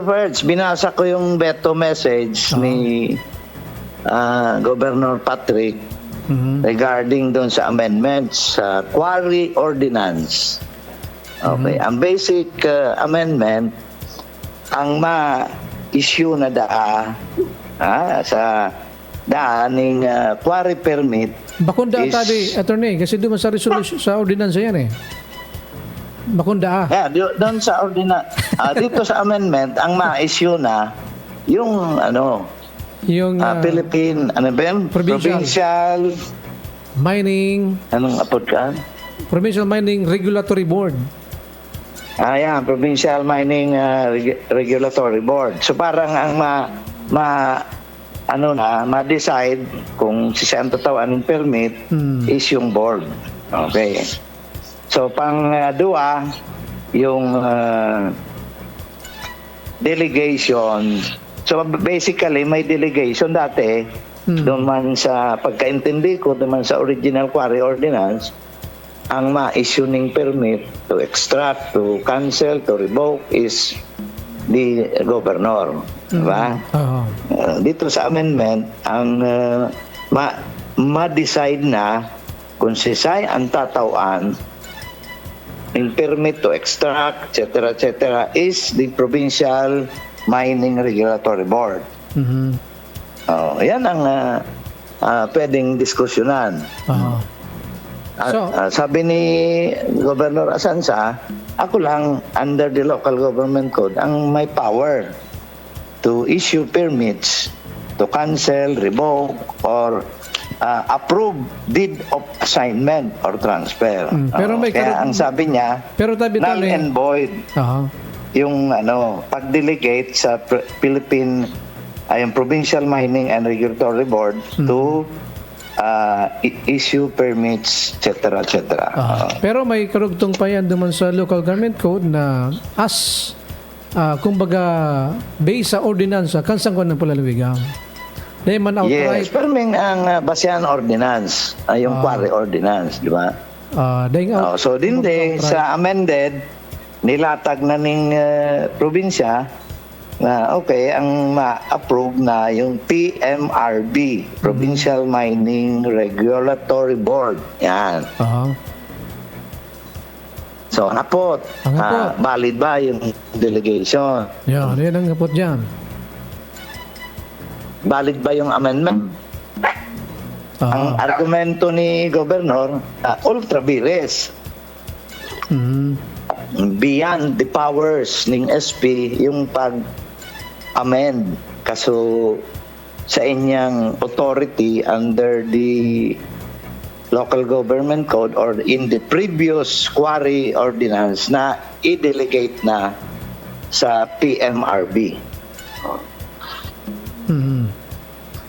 First, binasa ko yung veto message ni Governor Patrick regarding doon sa amendments sa Quarry Ordinance. Okay, ang basic amendment, ang ma-issue na sa daaning quarry permit. Bakunda tabi, attorney, kasi doon sa resolution sa ordinance yan eh. Bakunda. Yeah, doon sa ordinance. Dito sa amendment, ang ma-issue na yung yung Philippine, ano ba yun? Provincial Mining, anong apod ka? Provincial Mining Regulatory Board. Yan, Provincial Mining Regulatory Board. So parang ang ma-decide kung saan tatawan ng permit is yung board. Okay. So pang dua, yung delegation. So basically may delegation dati doon man sa pagkaintindi ko, doon man sa original quarry ordinance, ang ma-issue ng permit to extract, to cancel, to revoke is the governor. Diba? Dito sa amendment, ang ma-decide na kung sisay ang tatawan in permit to extract, etc., is the Provincial Mining Regulatory Board. Yan ang pwedeng diskusyonan. Sabi ni Governor Asansa, ako lang, under the local government code, ang may power to issue permits to cancel, revoke, or approve deed of assignment or transfer. Pero may kaya ang sabi niya, null and void yung pag-delegate sa Philippine yung Provincial Mining and Regulatory Board to issue permits, etc., etc. Pero may karugtong pa yan naman sa local government code na kumbaga based sa ordinansa kansang ko ng palalawigan. Yes, pero may ang basehan ordinance, yung quarry ordinance, di ba? So din sa amended, nilatag na ning probinsya na okay, ang ma-approve na yung PMRB, Provincial Mining Regulatory Board. Yan. So, napot. Valid ba yung delegation? Yan ang napot dyan. Valid ba yung amendment? Ang argumento ni Governor, ultra vires. Beyond the powers ng SP yung pag-amend kaso sa inyang authority under the local government code or in the previous quarry ordinance na i-delegate na sa PMRB.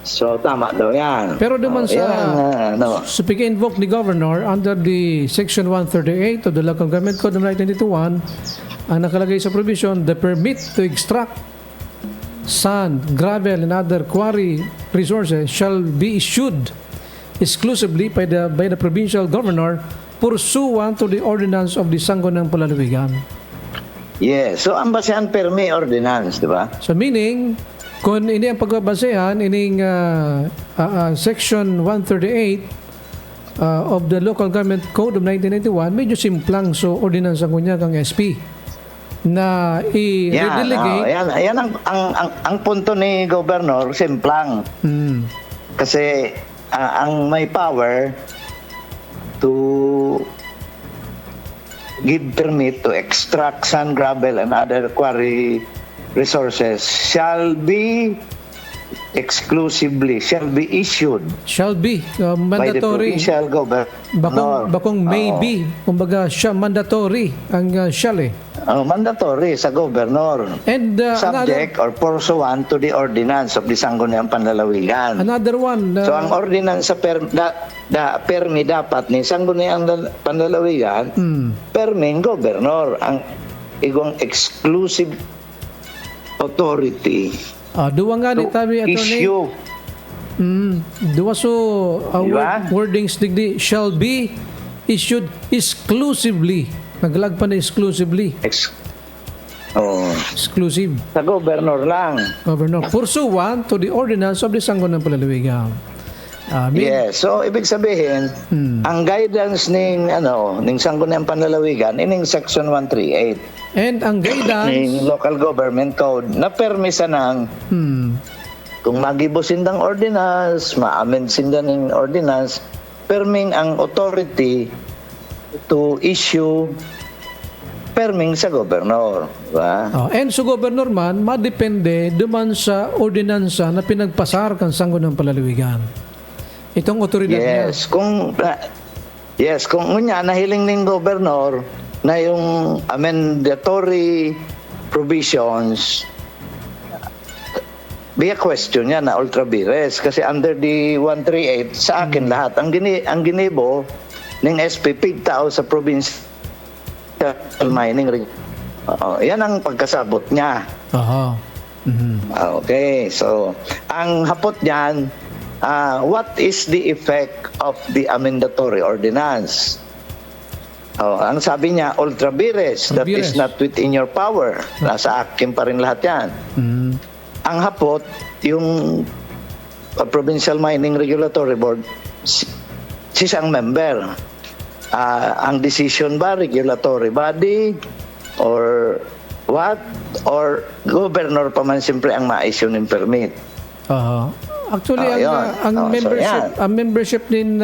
So, tama daw yan. Pero naman sa pag-invoke ni Governor under the Section 138 of the Local Government Code of 1981, ang nakalagay sa provision, the permit to extract sand, gravel, and other quarry resources shall be issued exclusively by the provincial governor pursuant to the ordinance of the Sangguniang Palalawigan. Yes. So, ang basehan permi ordinance, di ba? So, meaning, kung ini ang pagbabasehan, ining Section 138 of the Local Government Code of 1991, medyo simplang so ordinansa ko niya kang SP na i-redelegate. Yan ang punto ni Governor, simplang. Kasi ang may power to give permit to extract sand, gravel, and other quarry resources shall be issued mandatory by the provincial governor. Bakong maybe kumbaga siya mandatory ang shall mandatory sa governor and subject or pursuant to the ordinance of the Sangguniang Panlalawigan. Another one so ang ordinance sa permi dapat ni Sangguniang Panlalawigan perming governor ang igong exclusive authority duwa nga ni tabi issue duwa so wordings digdi shall be issued exclusively. Naglag pa na exclusively. Oh. Exclusive. Sa governor lang. Governor. Pursuant to the ordinance of the Sangguniang Panlalawigan. Yes. So, ibig sabihin, ang guidance ning Sangguniang Panlalawigan, ining Section 138. And ang guidance ng Local Government Code, na permisa ng kung magibos sindang ordinance, ma-amend sindan ng ordinance, perming ang authority to issue perming sa gobernador. Diba? And sa gobernador man, madepende duman sa ordinansa na pinagpasar kang Sangguniang Panlalawigan. Itong otoridad niya. Kung unya nahiling ning gobernador na yung amendatory provisions, biya question niya na ultra vires kasi under the 138 sa akin lahat ang ginibo ning SP pigtao sa province mining yan ang pagkasabot niya. Okay, so ang hapot niyan, what is the effect of the amendatory ordinance? Ang sabi niya, ultra vires, that is not within your power. Nasa akin pa rin lahat yan. Ang hapot, yung Provincial Mining Regulatory Board, siyang member. Ang decision ba, regulatory body, or what? Or governor pa man siyempre ang ma-issue ng permit. Actually, ang membership nin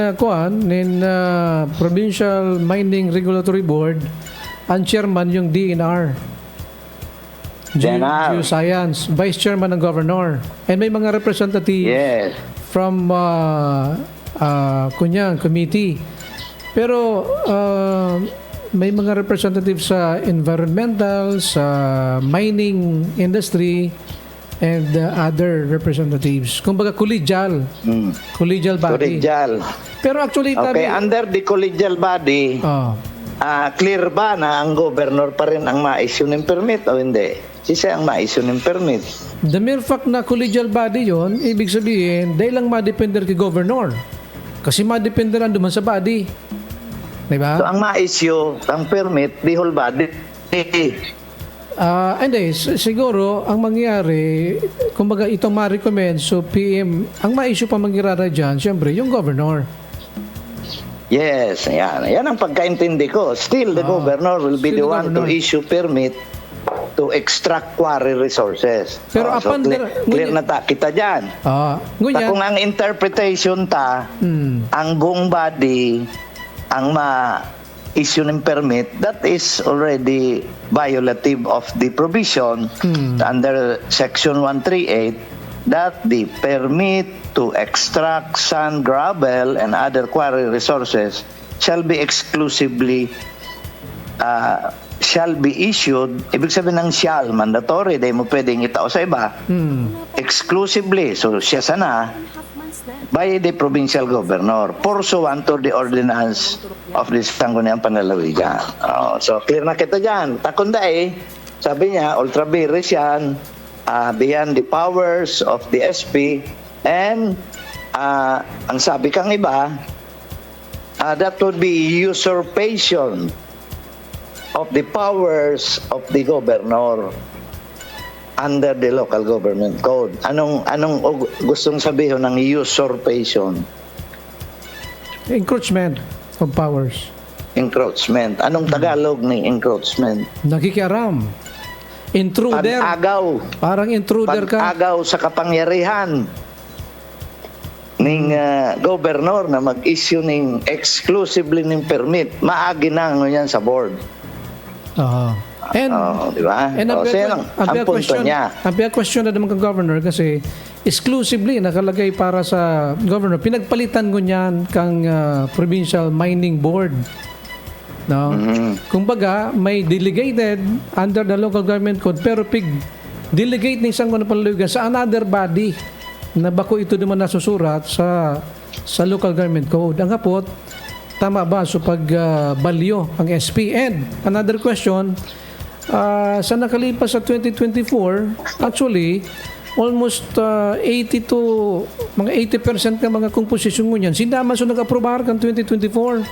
Provincial Mining Regulatory Board, ang chairman yung DNR. Geoscience, vice chairman ng governor. And may mga representatives from committee. Pero may mga representatives sa environmental, sa mining industry, and other representatives. Kumbaga collegial. Collegial body. Collegial. Pero actually, under the collegial body, clear ba na ang governor pa rin ang ma-issue ng permit o hindi? Siya ang ma-issue ng permit. The mere fact na collegial body yon, ibig sabihin, dahil lang madepender kay governor. Kasi madepender lang duman sa body. Diba? So, ang ma-issue, ang permit, the whole body. Hindi, siguro, ang mangyari, kumbaga itong ma-recommend, so PM, ang ma-issue pa mangyari dyan, syempre, yung governor. Yes, yan ang pagkaintindi ko. Still, the governor will be the one to issue permit to extract quarry resources. Pero so clear na kita dyan. Kung ang interpretation ang buong body, ang ma-issue ng permit, that is already violative of the provision under Section 138 that the permit to extract sand, gravel, and other quarry resources shall be exclusively shall be issued. Ibig sabihin ng shall, mandatory, dahil mo pwedeng itao sa iba. Exclusively, so siya sana, by the provincial governor, pursuant to the ordinance of the Sangguniang Panlalawigan. So, clear na kita dyan. Takunda sabi niya, ultra vires yan, beyond the powers of the SP, and ang sabi kang iba, that would be usurpation of the powers of the governor under the local government code. Anong gustong sabihin ng usurpation? Encroachment of powers. Encroachment. Anong Tagalog ng encroachment? Nakikiaram. Intruder. Pag-agaw. Parang intruder ka. Pag-agaw sa kapangyarihan ng governor na mag-issue ng exclusively ng permit. Maagi na yan sa board. Diba? And ang punto niya. Ang question na naman kang governor kasi exclusively nakalagay para sa governor. Pinagpalitan ko niyan kang Provincial Mining Board. No? Kumbaga, may delegated under the local government code pero delegate ng isang Panlalawigan sa another body na bako ito naman nasusurat sa local government code. Ang hapot, tama ba so pagbalyo ang SP? And another question, sa nakalipas sa 2024, actually, almost 80% ng mga komposisyon mo niyan, sinama so nag-aprobar kang 2024.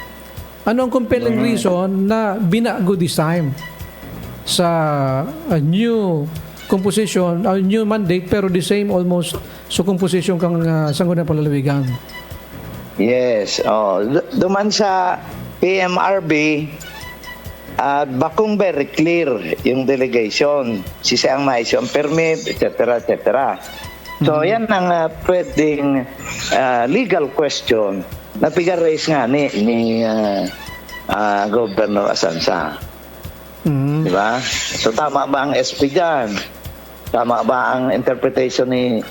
Ano ang compelling reason na binago this time? sa new composition, new mandate pero the same almost so composition kang Sangguniang Palalawigan. Yes. Duman sa PMRB, bakong very clear yung delegation. Sisayang maisyo ang permit, etc. etc. So, yan ang pwedeng legal question na piga-raise nga ni Governor Asansa. Diba? So, tama ba ang SP dyan? Tama ba ang interpretation ni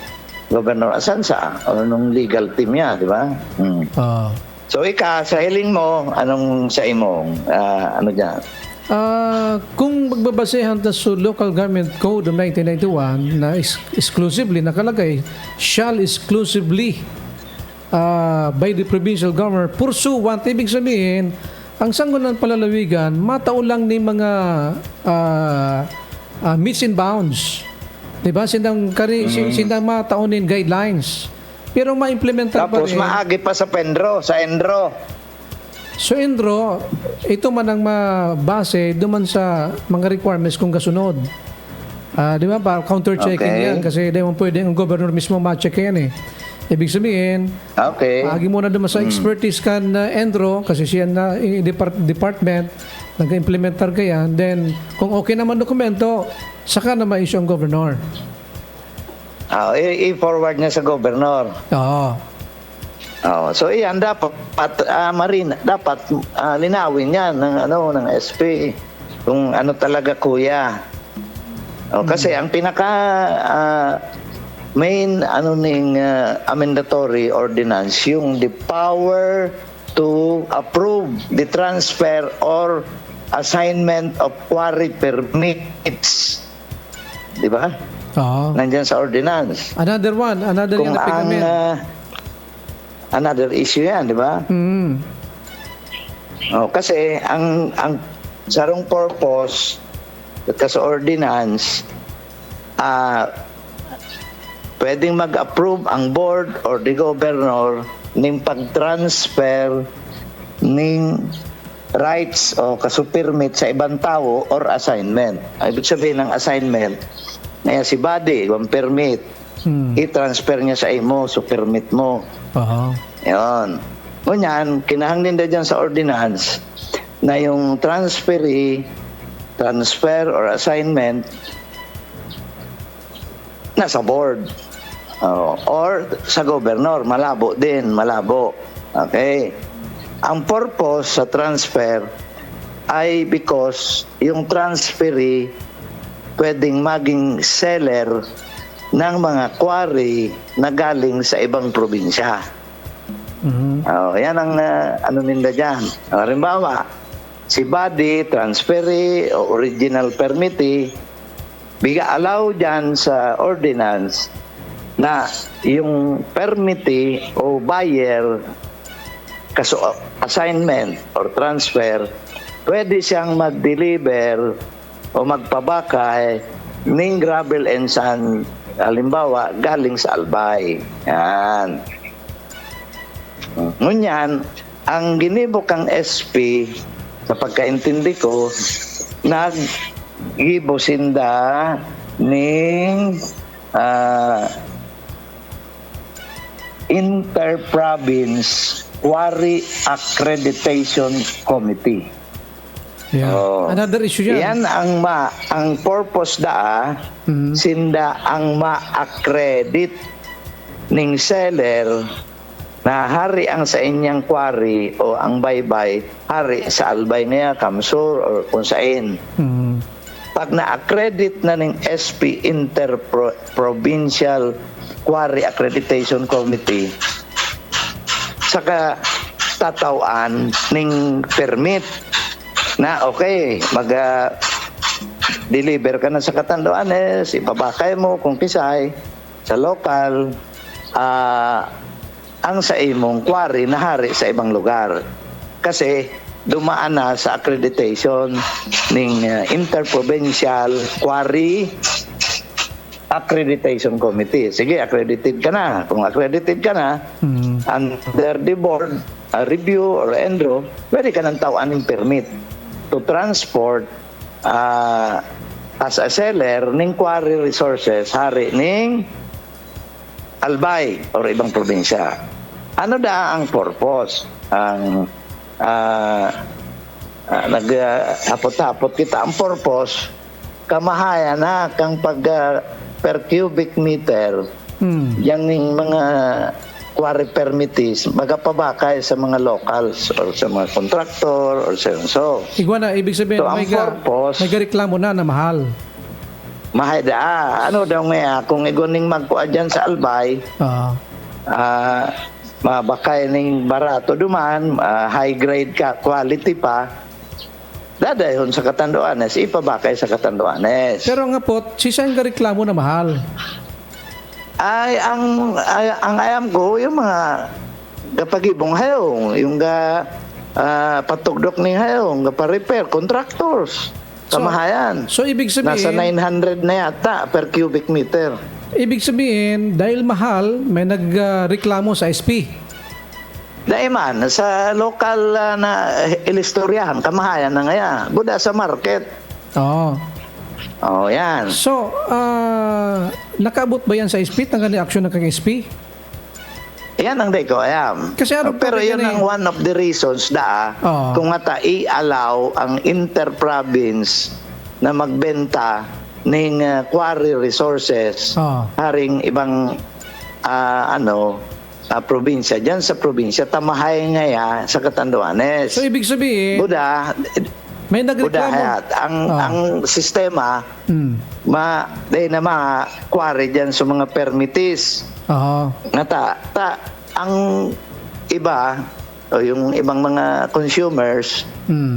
Governor Asansa o nung legal team niya, di ba? So, sa hiling mo, anong sa imong, ano dyan? Kung magbabasehan ta sa Local Government Code of 1991 na exclusively nakalagay, shall exclusively by the provincial governor pursuant, ibig sabihin, ang Sangguniang Palalawigan, matao lang ni mga meets and bounds. Diba? Sindang mataunin guidelines. Pero ma-implementan pa rin. Tapos maagi pa sa Endro. So Endro, ito man ang mabase duman sa mga requirements kung kasunod. Di ba? Counter-checking yan kasi di mo pwede ang governor mismo ma-check yan eh. Ibig sabihin, agi muna naman sa expertise kan Endro kasi siya na department nag-implementar ka yan, then kung okay naman dokumento, saka na ma-issue ang governor. I-forward niya sa governor. Oo. So iyan dapat dapat linawin yan ng SP kung ano talaga kuya. Kasi ang pinaka main ning amendatory ordinance yung the power to approve the transfer or assignment of quarry permits. Di ba? Oo. Nandiyan sa ordinance. Another Kung yung napigament. Another issue yan, di ba? Kasi ang sarong purpose sa ordinance, pwedeng mag-approve ang board or the governor ng pag-transfer ng rights o kasupirmit sa ibang tao or assignment. Ibig sabihin ng assignment, na si body, yung permit, i-transfer niya sa imo, so permit mo. Yun. Ngunyan, kinahanglan na dyan sa ordinance na yung transfer or assignment nasa board. Or sa governor, malabo. Okay. Ang purpose sa transfer ay because yung transferee pwedeng maging seller ng mga quarry na galing sa ibang probinsya. Yan ang nila dyan. Halimbawa, si body, transferee, o original permittee, allow dyan sa ordinance na yung permittee o buyer assignment or transfer, pwede siyang mag-deliver o magpabakay ng gravel and sand, halimbawa, galing sa Albay. Yan. Ngunyan, ang ginibok ang SP, sa pagkaintindi ko, nag-gibosinda ng Inter-Province Quarry Accreditation Committee. Yeah. Another issue yan. Yan ang purpose sinda ang ma-accredit ning seller na hari ang sa inyang quarry o ang baybay hari sa Albay niya, Kamsur or kung saan. Pag na-accredit na ng SP Inter-Provincial Quarry Accreditation Committee, saka tatawan ng permit na okay, mag-deliver ka na sa Catanduanes, ipabakay mo kung kisay sa local, ang sa imong quarry na hari sa ibang lugar. Kasi dumaan na sa accreditation ng Interprovincial Quarry Accreditation Committee. Sige, accredited ka na. Kung accredited ka na, under the board, review or endro, pwede ka ng tawaan ng permit to transport as a seller ning quarry resources hari ning Albay or ibang probinsya. Ano da ang purpose? Ang nag-hapot-hapot kita ang purpose, kamahaya na kang pag per cubic meter yang mga quarry permittees magapabakay sa mga locals or sa mga contractor or so. Iguana, ibig sabihin, So, ang purpose, may reklamo na mahal. mahida. Ano daw nga, kung iguning magkuha dyan sa Albay, mabakay ning barato duman, high grade ka, quality pa, dadayhon sa Catanduanes, ipabakay sa Catanduanes. Pero nga po, saan ka reklamo na mahal? Ay, ang ayam ko, yung mga kapagibong hayong, yung patugdok ni hayong, pa-repair, contractors, kamahayan. So, ibig sabihin, nasa 900 na yata per cubic meter. Ibig sabihin, dahil mahal, may nagreklamo sa SP. Dahil man, sa local na ilistoryahan, kamahayan na ngaya. Buda sa market. Oo. Oh, yan. So, nakaabot ba yan sa SP? Tanggal ni aksyon ng kang SP? Yan ang day ko, ayam. Kasi pero yun ang one of the reasons kung nga i-allow ang inter-province na magbenta ng quarry resources haring ibang probinsya. Diyan sa probinsya, tamahay ngaya sa Catanduanes. So, ibig sabihin, Buda, may nagreklamo. Ang sistema, dahil na mga quarry dyan sa mga permittees. Ang iba, o yung ibang mga consumers,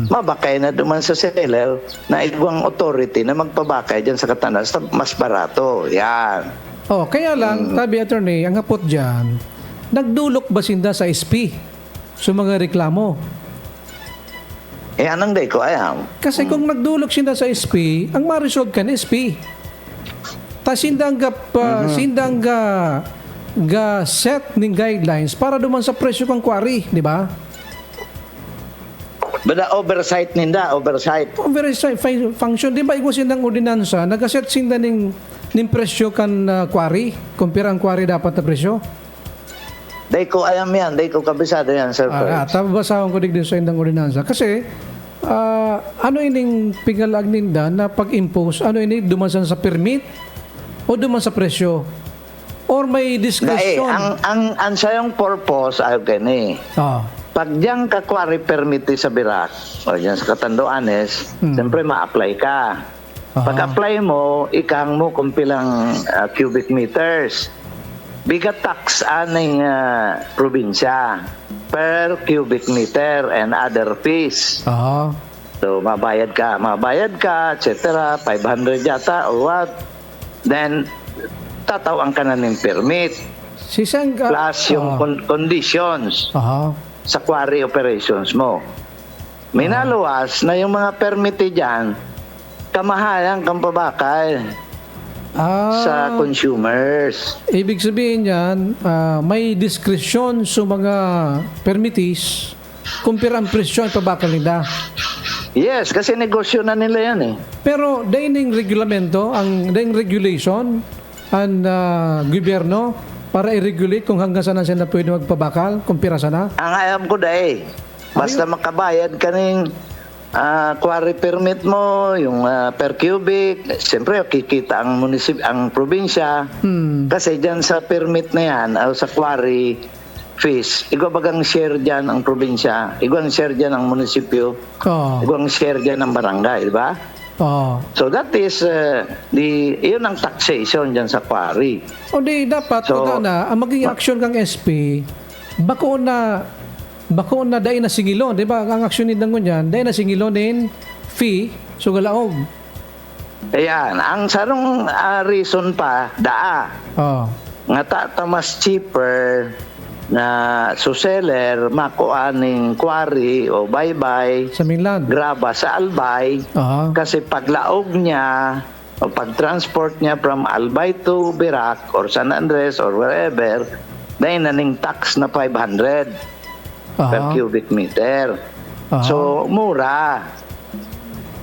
mabakay na duman sa seller na ibang authority na magpabakay dyan sa Catanduanes, mas barato. Yan. Kaya lang, tabi attorney, ang hapot dyan, nagdulok ba sinda sa SP sa mga reklamo? Anong day ko, ayam. Kasi kung nagdulok sinda sa SP, ang ma-resolve ka ng SP. Sindang ga set ng guidelines para duman sa presyo kang quarry, di ba? Bada oversight oversight function, di ba? Ikaw sindang ordinansa, nag-set sinda ng presyo kan quarry, kumpira ang quarry dapat na presyo. Day ko ayam yan, day ko kabisado yan, Sir Perch. Basahon ko din sa indang ordinansa. Kasi, ano ining pingalag ninda na pag-impose, ano ini dumasan sa permit o duman sa presyo? Or may discretion? Ang sayang purpose, ayaw kani. Pag diyan ka quarry permit sa Birac, o diyan sa Catanduanes, siyempre ma-apply ka. Pag-apply mo, ikang mo kung pilang cubic meters. Bigat tax aning probinsya per cubic meter and other fees. So, mabayad ka, etc. 500 yata or what. Then, tatawang ka na ng permit. Plus yung conditions sa quarry operations mo. Minaluwas na yung mga permiti dyan, kamahalan kang pabakal sa consumers. Ibig sabihin yan, may diskresyon sa mga permittees kumpira ang presyo ang pabakal nila. Yes, kasi negosyo na nila yan eh. Pero dahil regulamento, ang regulation ang gobyerno para i-regulate kung hanggang saan sila pwede magpabakal, kumpira sana? Ang ayam ko dahil, basta makabayad ka ng quarry permit mo, yung per cubic, siyempre kikita ang ang probinsya. Kasi dyan sa permit na yan, o sa quarry fees, ikaw bagang share dyan ang probinsya, ikaw ang share dyan ang munisipyo, ikaw ang share dyan ang barangay, di ba? So that is yun ang taxation dyan sa quarry. Dapat ang maging action kang SP bako na dahil na singilon, di ba? Ang action nindang ngunyan dahil na singilonin fee so galaog. Ayan, ang sarong reason pa nga mas cheaper na seller makuaning quarry o bye-bye sa mainland, graba sa Albay, kasi paglaog niya o pag-transport niya from Albay to Birac or San Andres or wherever, dahil naning tax na 500 per cubic meter. So mura.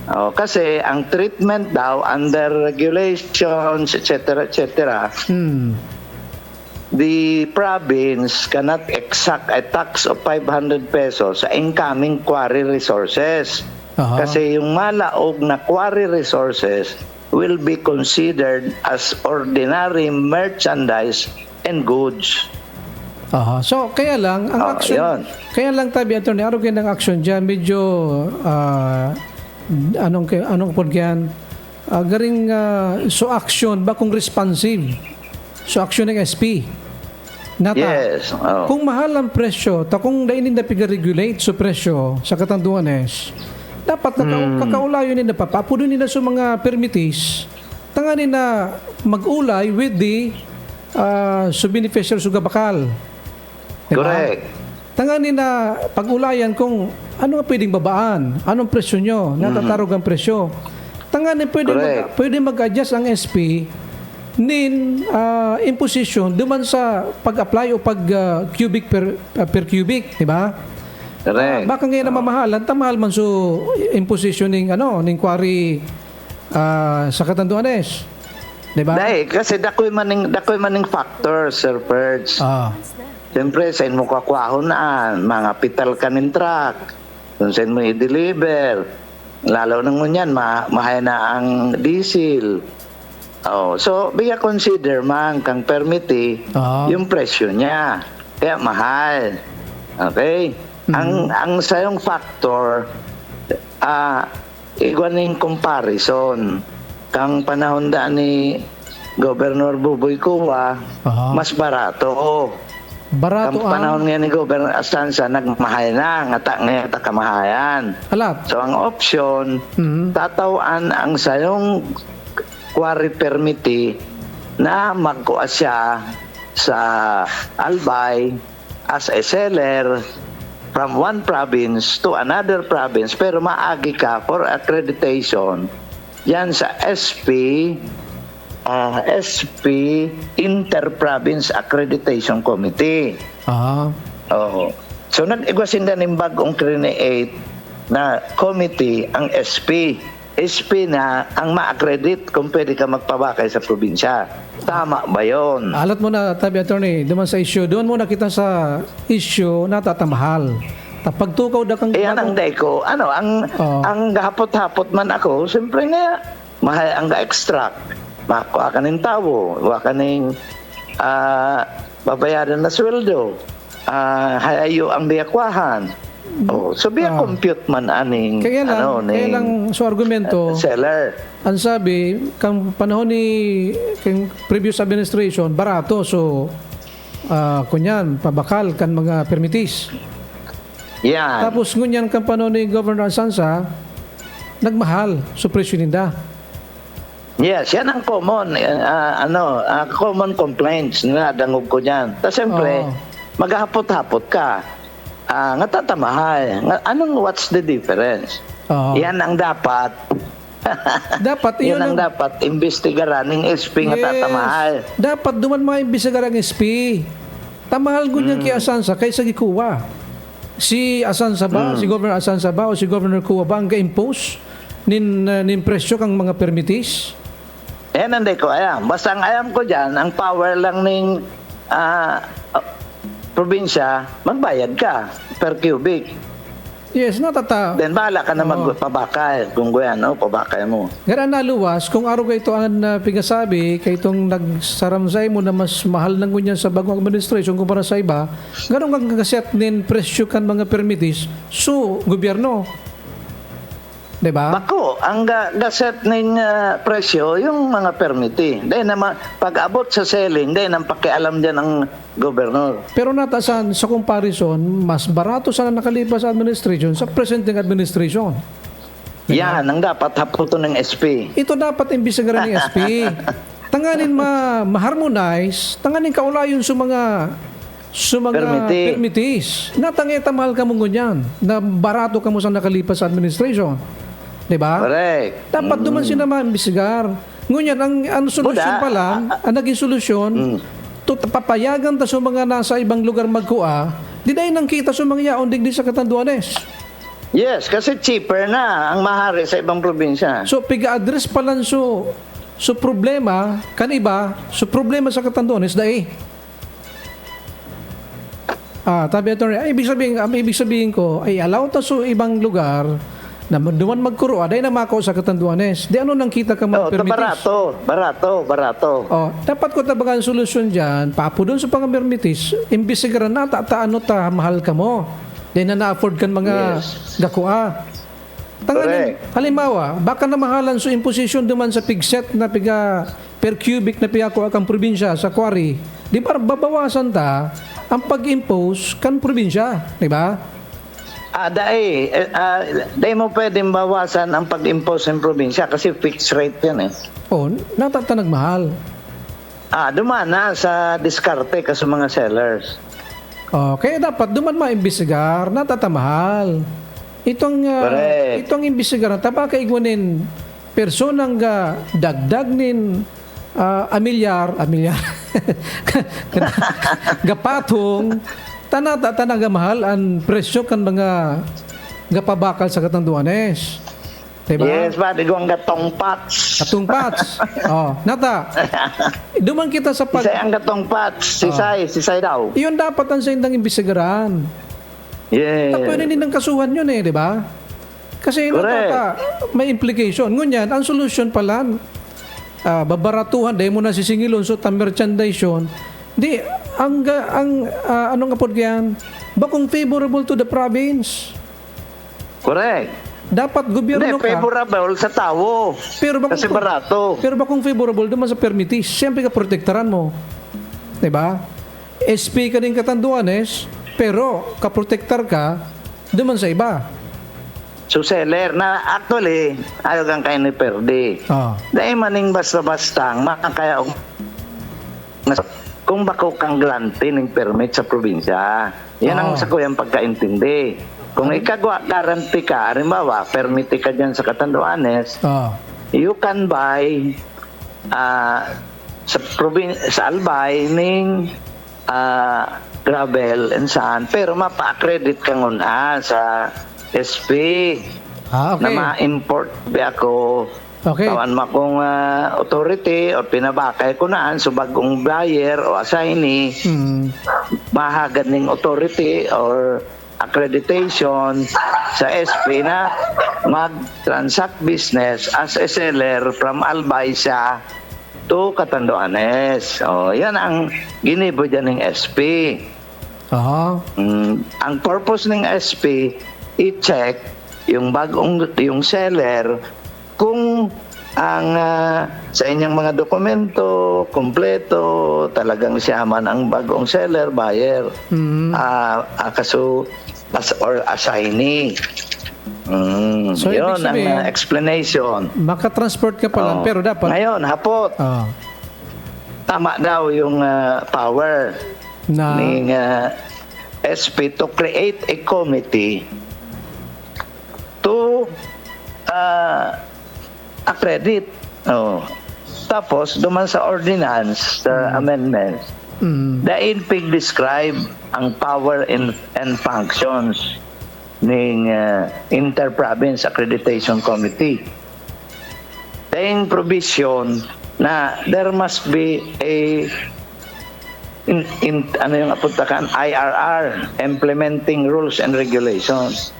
Kasi ang treatment daw under regulations, etc., the province cannot exact a tax of 500 pesos sa incoming quarry resources. Kasi yung malaog na quarry resources will be considered as ordinary merchandise and goods. So, kaya lang, ang action, kaya lang tabi, Attorney, araw ng action dyan, medyo, anong po yan, garing, so action, ba kung responsive? So, action ng SP. Yes. Kung mahal ang presyo, kung dainin na piga-regulate sa presyo sa Catanduanes, dapat kakaulayo nila, papapunin nila sa mga permitis, tanganin na mag-ulay with the beneficiary sa gabakal. Diba? Correct. Tanganin na pag-ulayan kung ano nga pwedeng babaan, anong presyo nyo, natatarog ang presyo. Tanganin pwede mag-adjust ang SP nin imposition duman sa pag-apply o pag cubic per cubic, di ba? Correct. Baka ngayon na mamahalan, tamahal man so imposition ning quarry sa Catanduanes. Di ba? Dahil kasi dakoy maning factor, Sir Perch. Siyempre, sa mo kakwahon na, mga pital kanin truck, kung saan mo i-deliver. Lalo nang ngunyan, mahay na ang diesel. So, biya consider man kang permiti yung presyo niya. Kaya mahal. Okay? Ang sayong factor, iguaning comparison. Kang panahon da ni Governor Buboy Cuba, mas barato. Barato ang panahon ngayon ni Governor Asanza, nagmahal na. Ngayon kamahayan. Alat. So, ang option, tatawan ang sayong quarry permiti na magkuha siya sa Albay as a seller from one province to another province, pero maagi ka for accreditation yan sa SP Inter-Province Accreditation Committee. So nag-igwasin na ng bagong create na committee ang SP na ang ma-accredit kung pwede ka magpabakay sa probinsya. Tama ba yun? Alat mo na, tabi, Attorney, duman sa issue. Doon muna kita sa issue na tatamahal. Pagtukaw da kang... Yan ang day ko. Ang gahapot-hapot man ako, siyempre nga, mahal ang ga-extract. Makuha ka ng tao, huwa ka ng babayaran na sweldo. Hayayo ang biyakwahan. So biya compute man aning kaya lang so argumento seller. Ang sabi kang panahon ni kang previous administration barato so kunyan pabakal kan mga permitis. Yan. Tapos ngunyan kang panahon ni Governor Asanza nagmahal so presyo ninda. Yes, yan ang common common complaints na dangog ko niyan. Ta siyempre maghapot-hapot ka. Nga tatamahal. What's the difference? Yan ang dapat. Yan ang dapat imbestigaran ng SP nga tatamahal. Dapat duman mga imbestigaran ng SP. Tamahal gunyan kay Asanza kaysa gikuha. Si Asanza ba, si Governor Asanza ba o si Governor Cuba ba ang ka-impose nin presyo kang mga permitis? Yan ang ko ayam. Basta ang ayam ko dyan, ang power lang ng probinsya, magbayad ka per cubic. Yes, natata. Then bahala ka na magpabakay kung guyan, pabakay mo. Gara na luwas, kung araw kayo ito ang pigasabi, kayo itong nagsaramsay mo na mas mahal ng ganyan sa bagong administration kumpara sa iba, ganun kang kaset nin presyo kan mga permitis, so, gobyerno. Diba? Bako, ang gaset ng presyo, yung mga permiti. Dahil naman, pag-abot sa selling, dahil nang pakialam dyan ang gobernador. Pero natasan, sa comparison, mas barato sana nakalipas sa administration sa presenting administration. Diba? Yan, ang dapat haputo ng SP. Ito dapat imbisigaran ng SP. Tanganin ma-harmonize, tanganin kaulayon sa mga permitis. Natangeta mahal ka mong ganyan, na barato ka mo sa nakalipas sa administration. Diba? Correct. Dapat duman sila ma-imbisigar. Ngunyan, ang solusyon pa lang, ang naging solusyon, papayagan ta sa mga nasa ibang lugar magkuha, di dahil nang kita sa mga yaon digdi sa Catanduanes. Yes, kasi cheaper na ang mahari sa ibang probinsya. So, piga-address pa lang so problema, kaniba, so problema sa Catanduanes, dahil. Tabi attorney, ibig sabihin ko, ay allow ta so ibang lugar na duman magkuro, dahil na mako sa Catanduanes. Di ano nang kita ka mag-permitis? Barato. Dapat ko tabagan solusyon dyan, papo doon sa pang-permitis, imbisigaran na, ano ta, mahal ka mo. Di na na-afford kan mga gakua. Tangan halimbawa, baka na mahalan so imposition duman sa pigset na piga per cubic na piga ko akang probinsya sa quarry. Di ba babawasan ta ang pag-impose kan probinsya, di ba? Dahil mo pwedeng bawasan ang pag-impose ng probinsya kasi fixed rate yan eh. Natatanag mahal. Dumana sa diskarte ka sa mga sellers. Kaya dapat duman maimbisigar, natatamahal. Itong imbisigar, tapa kaigwanin personang dagdag nin amilyar gapatong tanaga mahal ang presyo kan mga gapabakal sa Catanduanes. Diba? Yes, ba? Digwang gatong pats. Nata. Duman kita sa Sisay ang gatong pats. Sisay daw. Iyon dapat ang sa indang imbisigaran. Yes. Pwede din ng kasuhan yun di ba? Kasi may implication. Ngunyan, ang solusyon pala, babaratuhan, dahil mo na sisingilon, so merchandisation, anong kapod yan? Bakong favorable to the province. Correct. Dapat gobyerno ka. Favorable sa tao. Kasi barato. Pero bakong favorable naman sa permitis, siyempre ka protektaran mo. Diba? SP ka din Catanduanes, pero kaprotektar ka duman sa iba. So seller na actually ayaw kang kayo ni Perdi. Dahil maning basta-basta makakaya kung bako kang grante ng permit sa probinsya. Yan ang sa kuyang pagkaintindi. Kung ikagwa guarantee ka, halimbawa, permit ka dyan sa Catanduanes, you can buy sa Albay ng gravel and sand, pero mapa-accredit ka nguna sa SP na ma-import ba ako. Tawan mo kung authority o pinabakay ko naan so bagong buyer o assignee, mahagad ng authority or accreditation sa SP na mag-transact business as a seller from Albay siya to Catanduanes. Yan ang ginibo dyan ng SP. Ang purpose ng SP, i-check yung seller kung ang sa inyong mga dokumento kompleto, talagang siya man ang bagong seller, buyer, kaso or assignee. So, yun ang explanation. Maka-transport ka pa lang, pero dapat... Ngayon, hapot. Tama daw yung power ng SP to create a committee to accredit. Tapos, duman sa ordinance, sa amendments, daig describe ang power and functions ng Inter-Province Accreditation Committee. Daing provision na there must be a ano yung apuntakan, IRR, Implementing Rules and Regulations.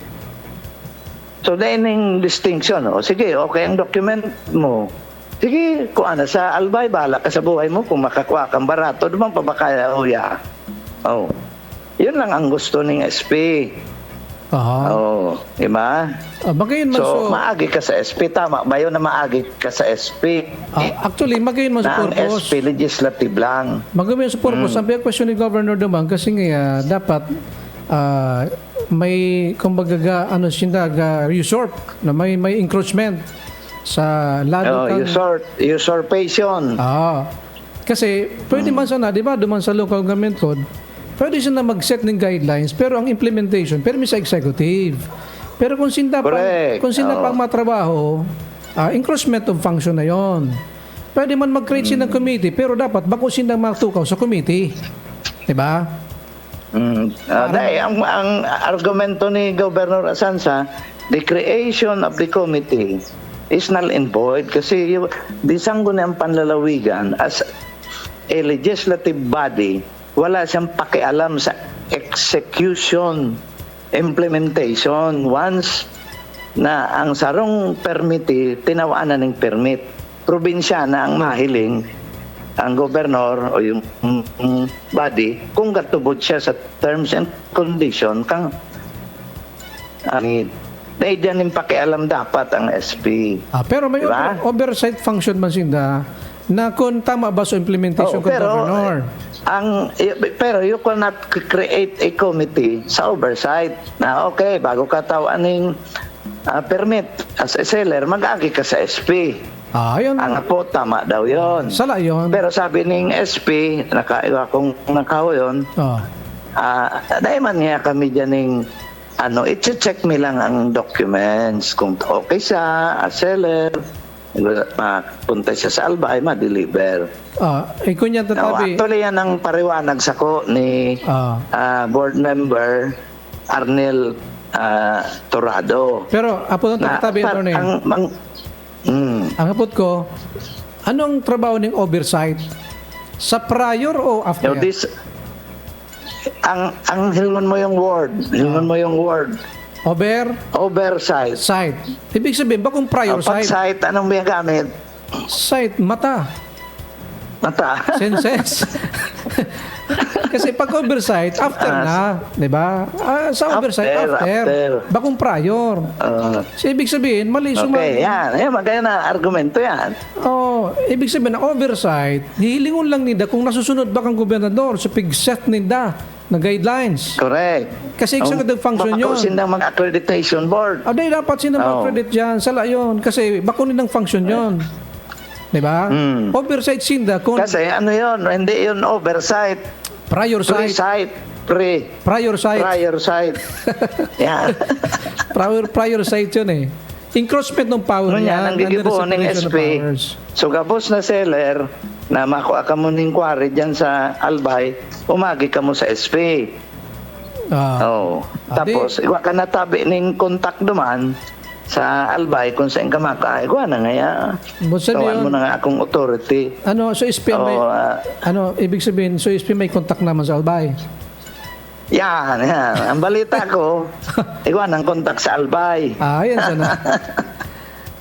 So, daing distinction. Sige, okay ang document mo. Sige, kung ano sa Albay, bahala ka sa buhay mo. Kung makakuha kang barato, dumang pabakaya, yun lang ang gusto ng SP. Diba? So, maagi ka sa SP. Tama ba yun na maagi ka sa SP? Actually, magayon mo sa purpose. Ang SP legislative lang. Magayon sa purpose. Sabi ang question ni Governor Dumang kasi nga dapat may kumbaga usurp na may encroachment sa lalo kang usurpation. Kasi pwede man sana, di ba, duman sa local government code, pwede siya na mag-set ng guidelines, pero ang implementation, pero may sa executive. Pero kung sinda pang matrabaho, encroachment of function na yon. Pwede man mag-create siya ng committee, pero dapat bako sinda matukaw sa committee. Diba? Dahil ang argumento ni Governor Asansa, the creation of the committee is null and void kasi di sangguniang panlalawigan as a legislative body, wala siyang pakialam sa execution, implementation. Once na ang sarong permiti, tinawaan na ng permit. Probinsya na ang mahiling, ang gobernador o yung body, kung gatubod siya sa terms and condition, kang dahil dyan yung pakialam dapat ang SP. Pero may Diba? oversight function man sinda na kung tama ba sa implementation ng governor. Pero you cannot create a committee sa oversight na okay, bago ka tawaning permit as a seller, mag-agi ka sa SP. Yun. Ang po, tama daw yon. Sala yun. Pero sabi ng SP, kung nakaw yun, dahil man nga kami dyan ng i-check mi lang ang documents. Kung okay siya, as seller, punta siya sa Albay, ma-deliver. Kung yan tatabi. Actually, yan ang pariwanag sa ko ni board member Arnel Torado. Pero, apo nang tatabi ito na ang hapot ko, anong trabaho ng oversight? Sa prior o after? Ang hilman mo yung word. Hilman mo yung word. Oversight. Sight. Ibig sabihin, ba kung prior sight? Sight, anong may gamit? Sight, mata. Senses. Kasi pag oversight, after na. Diba? Sa oversight, after. Bakong prior. So, ibig sabihin, mali Okay, yan. Magaya na argumento yan. Ibig sabihin, na oversight, hilingon lang nila kung nasusunod ba kang gobernador sa pig-set nila na guidelines. Correct. Kasi executive function yun. Bakusin ng mga accreditation board. Dahil dapat sino mag-accredit dyan. Sala yun. Kasi bakunin ng function yun. Diba? Oversight sinda. Kasi ano yun? Hindi yun oversight. Prior sight. Prior sight. Yan. Prior sight yun eh. Encroachment ng power niya. Ang gigibuon ng SP. So, gabos na seller, na makuha ka mo ng quarry dyan sa Albay, umagi ka mo sa SP. Tapos, iwa ka natabi ng contact duman sa Albay kung saan ka makaigwa na nga. Tawan mo na nga akong authority. So SP may, ibig sabihin, so SP may contact naman sa Albay? Yan. Ang balita ko, igwa ng contact sa Albay. Yan sana.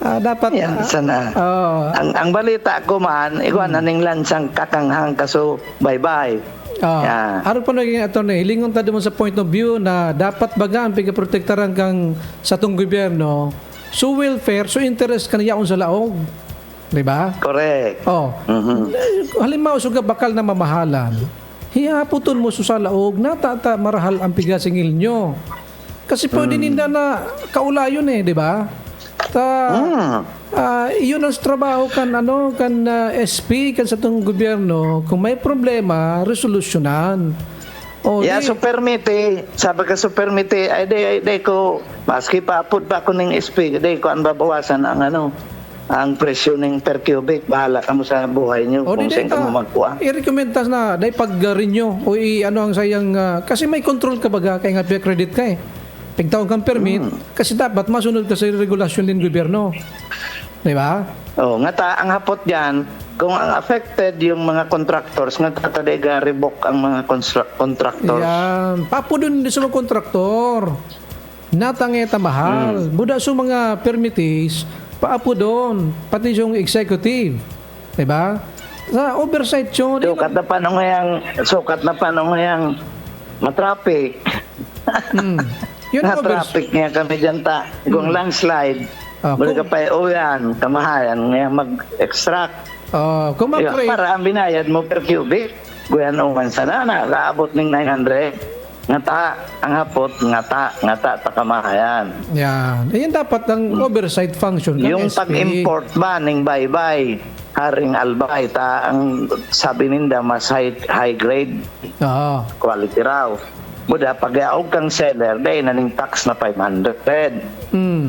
Dapat yan sana. Ang balita ko man, igwa na ning lansang kakanghang kaso bye-bye. Ano pa naging attorney, hilingon tayo mo sa point of view na dapat baga ang pigaprotektaran kang sa itong gobyerno, so welfare, so interest ka niya sa laog. Diba? Correct. Halimbawa, so bakal na mamahalan, hihaputon mo sa laog na marahal ang pigasingil nyo. Kasi pwede ninda na kaulayon diba? Yun ang trabaho kan SP kan sa tong gobyerno, kung may problema resolusyonan. So permite, sabi ka so permite, ay day ko maski paapod pa ko ning SP, day ko ang babawasan ang ang presyo ng per cubic, bahala ka mo sa buhay niyo kung saan ka mo magkuha. I-recommend na day pag-renew o ang sayang kasi may control ka baga kay nga credit ka pagtawag kang permit, kasi dapat masunod ka sa regulasyon din gobyerno. Diba? Ang hapot dyan, kung ang affected yung mga contractors, nga tatadega revoke ang mga contractors. Yan. Papo dun sa mga kontraktor. Natangeta mahal. Buda sa mga permittees, paapo doon. Pati yung executive. Diba? Sa oversight yun. Sukat na panong ngayang matraffic. Na-traffic niya kami dyan kung landslide, balik ka pa uyan, kamahayan, ngayon mag-extract. Para ang binayad mo per cubic, guyan uman sana na, kaabot ng 900. Ang hapot, ngata, kamahayan. Yan. Yan dapat ang oversight function. Yung pag-import ba ng bye-bye, haring Albay, ang sabi ninda mas high grade, quality raw. Buda, pag-iaog kang seller, dahil naning tax na 500.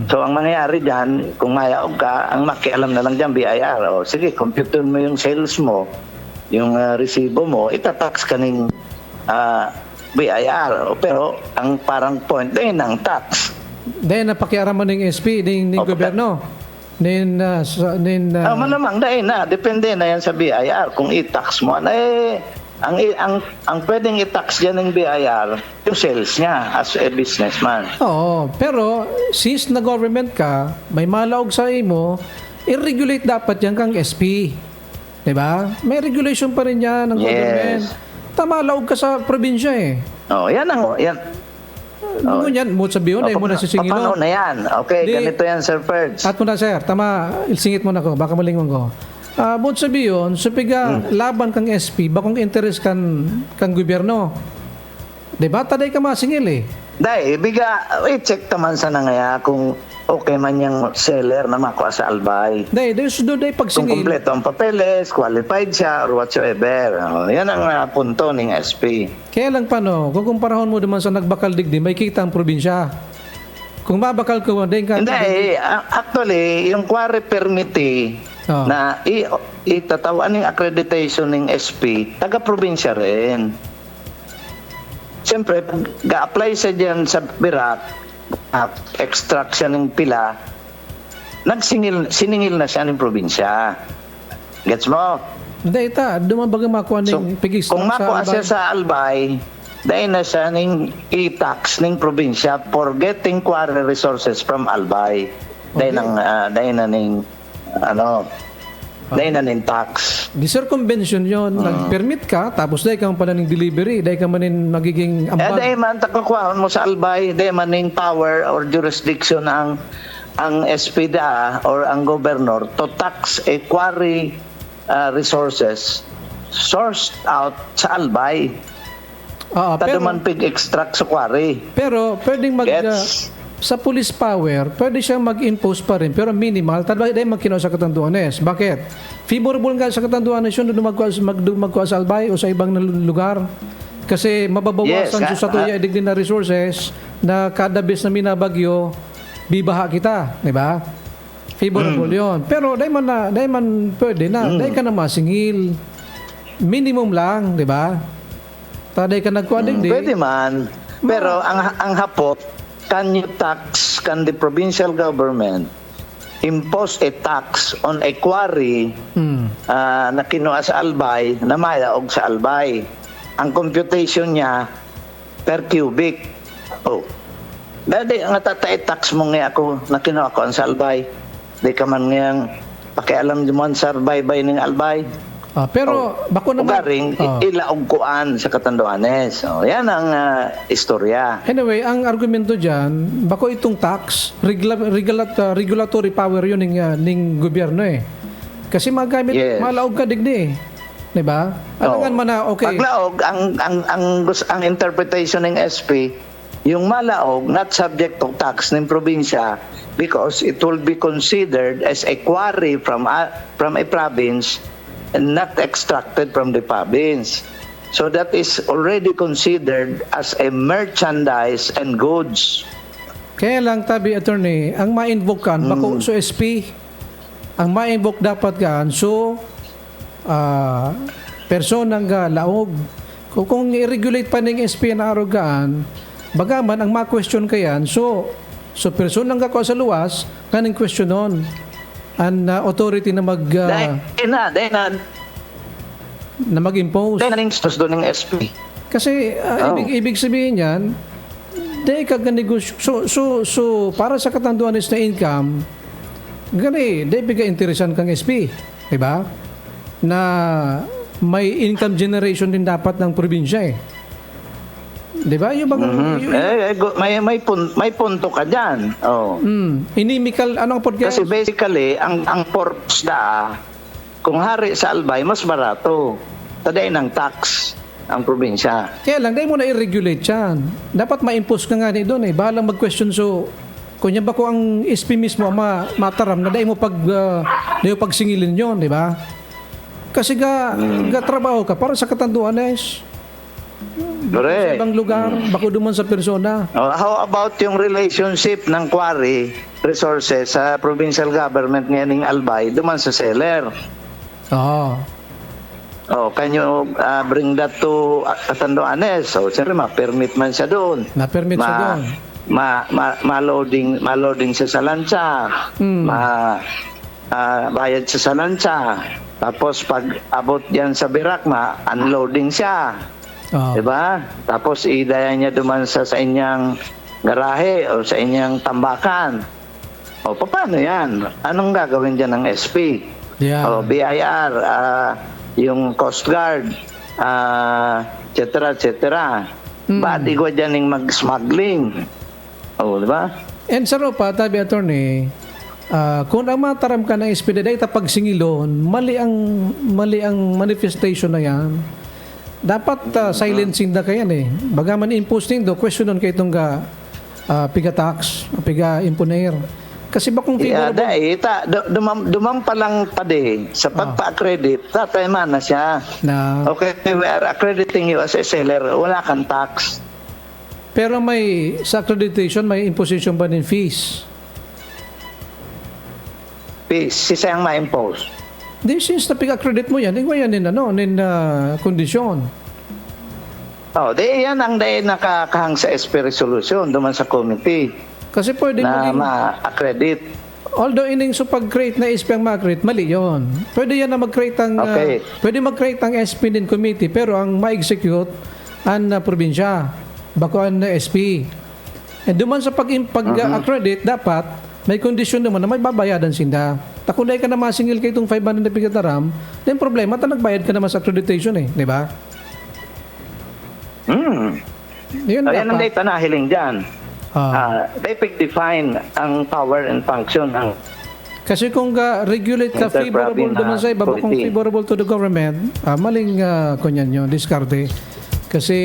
So, ang mangyayari dyan, kung mayaog ka, ang makialam na lang dyan, BIR. Sige, computer mo yung sales mo, yung resibo mo, itatax ka ng BIR. Pero ang parang point din ng tax. Dahil napakiaraman ng SP, ng gobyerno. Malamang dahil na, depende na yan sa BIR. Kung i-tax mo, ang pwedeng i-tax dyan ng BIR, yung sales niya as a businessman. Oo, pero since na government ka, may malaog sa imo, i-regulate dapat yan kang SP. Diba? May regulation pa rin yan ng government. Tamalaog ka sa probinsya eh. Yan ang, yan. Yan, mo sabihin, mo na sisingin. Paano na yan? Okay, ganito yan, Sir Ferds. At mo na, sir. Tama, ilsingit mo na ko. Baka malingon ko. Mo sabihin, supiga, laban kang SP, bakong interest kang gobyerno. Diba? Taday ka masingil eh. Dahil, i-check naman sa ngaya kung okay man yung seller na makuha sa albay. Dahil pagsingil. Kung kompleto ang papeles, qualified siya, or whatsoever. Yan ang punto ng SP. Kaya lang paano, kung kumparahon mo naman sa nagbakal digdi, may kita ang probinsya. Kung mabakal ko, din ka. Hindi, actually, yung quarry permittee na itatawan yung accreditation ng SP, taga-probinsya rin. Siyempre, pag ga-apply siya dyan sa Birak, extraction ng pila, siningil na siya ng probinsya. Gets mo? Hindi, dumabagang makuha ng pigis. Kung makuha siya sa albay, dahil na siya ng i-tax ng probinsya for getting quarry resources from albay. Dahil na ng tax. Di circumvention yun. Nag-permit ka, tapos dahil ka pa ng delivery, dahil ka manin magiging ambag. Dahil man, takukuhaan mo sa albay, dahil maning power or jurisdiction ang SPDA or ang governor to tax a quarry resources sourced out sa albay. Pero man pig-extract sa quarry. Pero pwedeng sa police power, pwede siyang mag-impose pa rin, pero minimal. Dahil magkinaw sa Catanduanes. Bakit? Favorable nga sa Catanduanes yun doon magkuha sa albay o sa ibang lugar. Kasi mababawasan sa tuya digdi na resources na kada bes na minabagyo, bibaha kita. Diba? Favorable yun. Pero dahil man pwede na. Dahil ka na masingil. Minimum lang. Diba? Dahil ka nagkuha digdi. Pwede man. Pero ang hapot, can the provincial government impose a tax on a quarry na kinuha sa albay, na mayaog sa albay? Ang computation niya per cubic. Dahil nga tax mo nga ako na kinuha ko sa albay. Di ka man ngayang pakialam naman sa albay ng albay. Pero bako naman ugaring ilaog kuan sa Catanduanes. Yan ang istorya. Anyway, ang argumento diyan, bako itong tax regulatory power yun ning gobyerno eh. Kasi magamit malaog ka digdi eh. 'Di ba? Alangan man na okay. Paglaog ang interpretation ng SP, yung malaog not subject to tax ng probinsya because it will be considered as a quarry from a province and not extracted from the province. So that is already considered as a merchandise and goods. Kaya lang, tabi attorney, ang ma-invoke kan, bako so SP, ang ma-invoke dapat kan, so personang laog. Kung i-regulate pa ng SP na arogaan, bagaman ang ma-question kayan, so personang ka sa luwas, kaning question on. An authority na na mag-impose. Dahil na ning doon ng SP. Kasi ibig sabihin yan, dahil kaganegosyo. So para sa Catanduanes na income, dahil bigay-interesan kang SP. Diba? Na may income generation din dapat ng probinsya eh. Diba? Yung may punto ka dyan. Inimical, anong podcast? Kasi basically, ang purpose kung hari sa albay, mas barato. Taday ng tax ang probinsya. Kaya lang, dahil mo na i-regulate yan. Dapat ma-impose ka nga doon eh. Bahalang mag-question so, kunya ba ko ang SP mismo mataram na dahil mo pagsingilin yon, di ba? Kasi trabaho ka para sa Catanduanes. Correct. Sa ibang lugar, bako duman sa persona. How about yung relationship ng quarry resources sa provincial government ngayon ng Albay duman sa seller? Oh, can you bring that to Catanduanes? So, siyempre, ma-permit man siya doon. Na-permit siya doon. Ma-loading siya sa lancha. Bayad siya sa lancha. Tapos, pag abot yan sa Birak, unloading siya. Oh. Diba? Tapos, idaya niya duman sa inyang garahe o sa inyang tambakan. O, paano yan? Anong gagawin dyan ng SP? Yeah. O, BIR, yung Coast Guard, et cetera. Ba't ikaw dyan yung mag-smuggling? O, diba? And sa ropa, tabi attorney, kung ang mataram ka ng SPD dahil tapag singilon, mali ang manifestation na yan. Dapat silencing na kayan eh. Bagaman imposing do, questionon kayo itong piga tax, piga imponer. Kasi ba kung dumam pa lang pa din sa pagpa-accredit, tatay man na siya. Okay, we are accrediting you as a seller, wala kang tax. Pero sa accreditation, may imposition ba ng fees? Fees, sisayang ma-impose. Since na pig-accredit mo yan, yan kondisyon. Yan ang nakakahang sa SP resolution, duman sa committee. Kasi pwede na ma-accredit. Although ining pag-create na SP ang ma-accredit, mali yun. Pwede yan na mag-create ang pwede mag-create ang SP din committee, pero ang ma-execute ang probinsya, bako ang SP. And duman sa pag-accredit, dapat may kondisyon naman na may babayadan sinda. Takunday ka na masingil kay itong 500 na pigataram, then problema, nagbayad ka naman sa accreditation eh, di ba? Yan ang data na hiling dyan. They define ang power and function ng kasi kung regulate ka favorable naman sa iba, kung favorable to the government, maling kunyan yun, diskarte. Kasi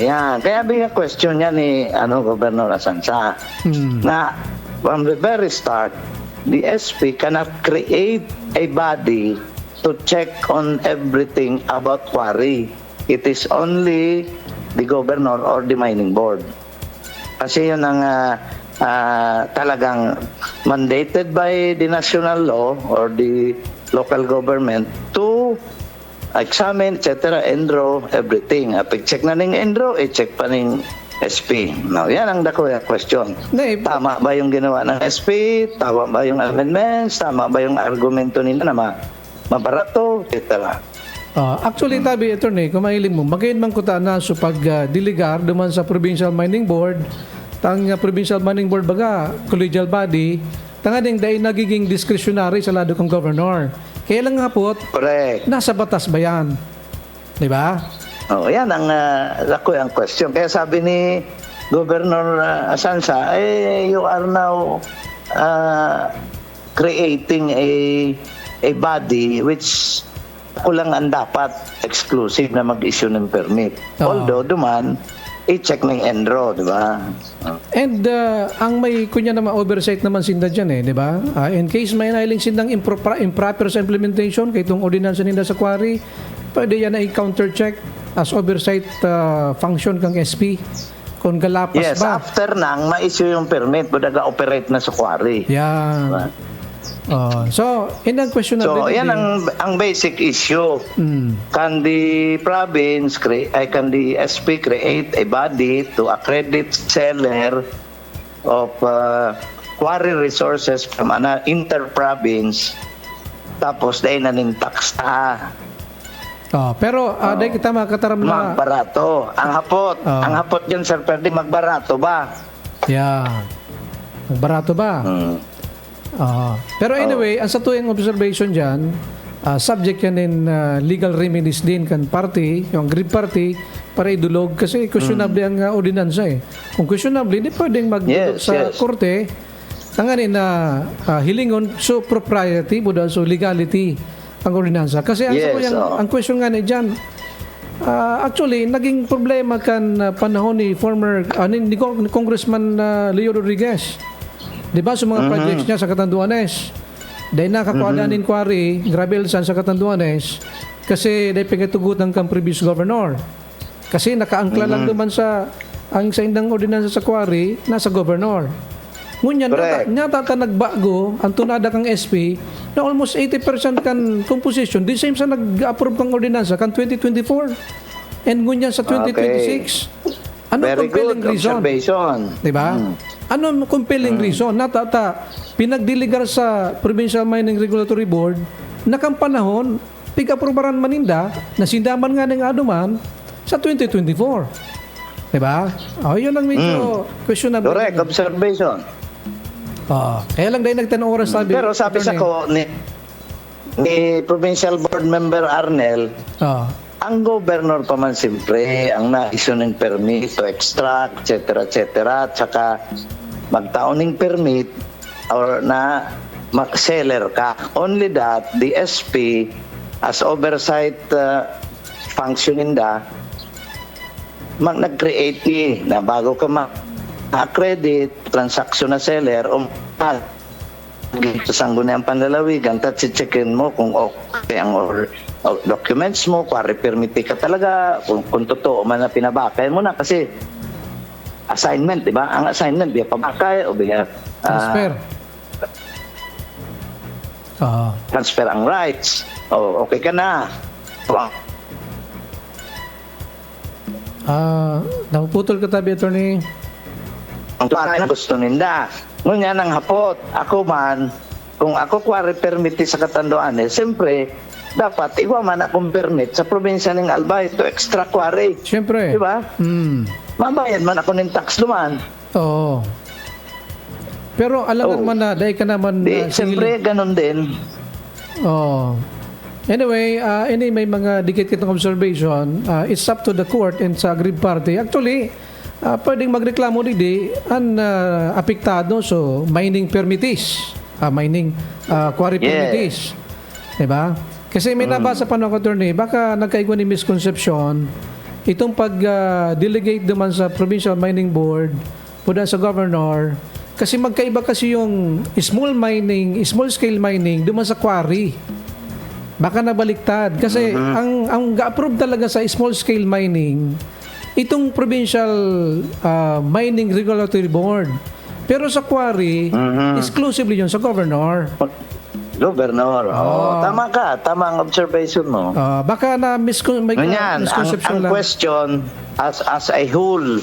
yan, kaya bigyan question niya ni Governor Asansa na from the very start, the SP cannot create a body to check on everything about quarry. It is only the governor or the mining board. Kasi yun ang talagang mandated by the national law or the local government to examine, etc., enro, everything. Pag-check na ng enro, i-check pa ng SP. Now, yan ang dako question. Tama ba yung ginawa ng SP? Tama ba yung amendments? Tama ba yung argumento nila na mabarato, etc.? Actually, tabi, attorney, kung mahiling mo, magayon man kuta na so pag-diligar duman sa Provincial Mining Board, tang Provincial Mining Board baga, collegial body, tanga ding dahil nagiging discretionary sa lado ng governor. Kaya lang nga po, nasa batas ba yan? Di ba? Yan ang ang question. Kaya sabi ni Governor Asansa, you are now creating a body which kulang ang dapat exclusive na mag-issue ng permit. Although duman, i-check ng enro, di ba? And ang may kunya naman oversight naman sinda dyan di ba? In case may nailing sindang improper sa implementation, kay itong ordinansa nila sa quarry, pwede yan na i-counter-check as oversight function kang SP. Kung galapas ba? Yes, after nang ma-issue yung permit, budaga operate na sa quarry. Yeah. Diba? So, in ang question so, yan ang basic issue. Can the province, can the SP create a body to accredit seller of quarry resources from an inter-province, tapos dahil na ning tax pero dahil kita makataram na magbarato. Ang hapot dyan, sir, pwede magbarato ba? Yeah. Magbarato ba? Pero anyway, ang sa tuwing observation dyan, subject yan din legal remedies din kan party, yung aggrieved party, para idulog kasi questionable ang ordinansa Kung questionable, hindi pwedeng sa korte, tanganin na hilingon so propriety, buda so legality ang ordinansa. Kasi ang question nga dyan, actually, naging problema kan panahon ni former ni Congressman Leo Rodriguez. Di ba sa mga projects niya sa Catanduanes? Dahil nakakuha na ng quarry, gravel sand sa Catanduanes, kasi dahil pagkatugutan kang previous governor. Kasi nakaangkla lang naman sa indang ordinansa sa quarry, nasa governor. Ngunyan, Correct. ta nagbago, ang tunada kang SP, na almost 80% kan composition, the same sa nag-approve kang ordinansa kan 2024. And ngunyan sa 2026. Anong Very compelling good reason? observation. Diba? Anong compelling reason? Pinagdiligar sa Provincial Mining Regulatory Board na kang panahon, pigaprobaran maninda na sindaman nga ng aduman sa 2024. Diba? Yun ang medyo questionable. Correct observation. Kaya lang dahil nagtanong oras sabi. Pero sabi sa ko ni Provincial Board Member Arnel, ang governor pa man siyempre ang na-issue ng permit to extract, etc. At saka magtaon ng permit or na mag-seller ka. Only that, the SP as oversight functioning nag-create na bago ka ma-accredit, transaction na seller, sa sangguniang panlalawigan, checkin mo kung okay ang documents mo, kung permiti ka talaga, kung totoo man na pinabakay mo na kasi assignment, di ba? Ang assignment, biya pabakay o biya transfer ang rights. Okay ka na. Napuputol ka tabi, Attorney. Ang tuwa na gusto ninda. Ngunyan ang hapot, ako man, kung ako kuwari permiti sa Katanduan, siyempre, dapat iwa man akong permit sa probinsya ng Albay to extra kuwari. Siyempre. Diba? Mabayad man ako ng tax naman. Oo. Pero alam man na, dahil ka naman... Siyempre, ganun din. Anyway, may mga dikit-kitang observation. It's up to the court and sa aggrieved party. Actually, pwedeng magreklamo didi ang apektado so mining permittees, quarry permittees. Diba? Kasi may nabasa pa ng attorney, baka nagkaigwa ni misconception itong pag-delegate naman sa Provincial Mining Board mula sa governor kasi magkaiba kasi yung small scale mining duman sa quarry. Baka nabaliktad kasi ang ga-approve talaga sa small scale mining itong Provincial Mining Regulatory Board. Pero sa quarry, exclusively yun sa governor. Governor. Tama ka. Tama ang observation mo. Baka na misconception lang. Ang question, as a whole,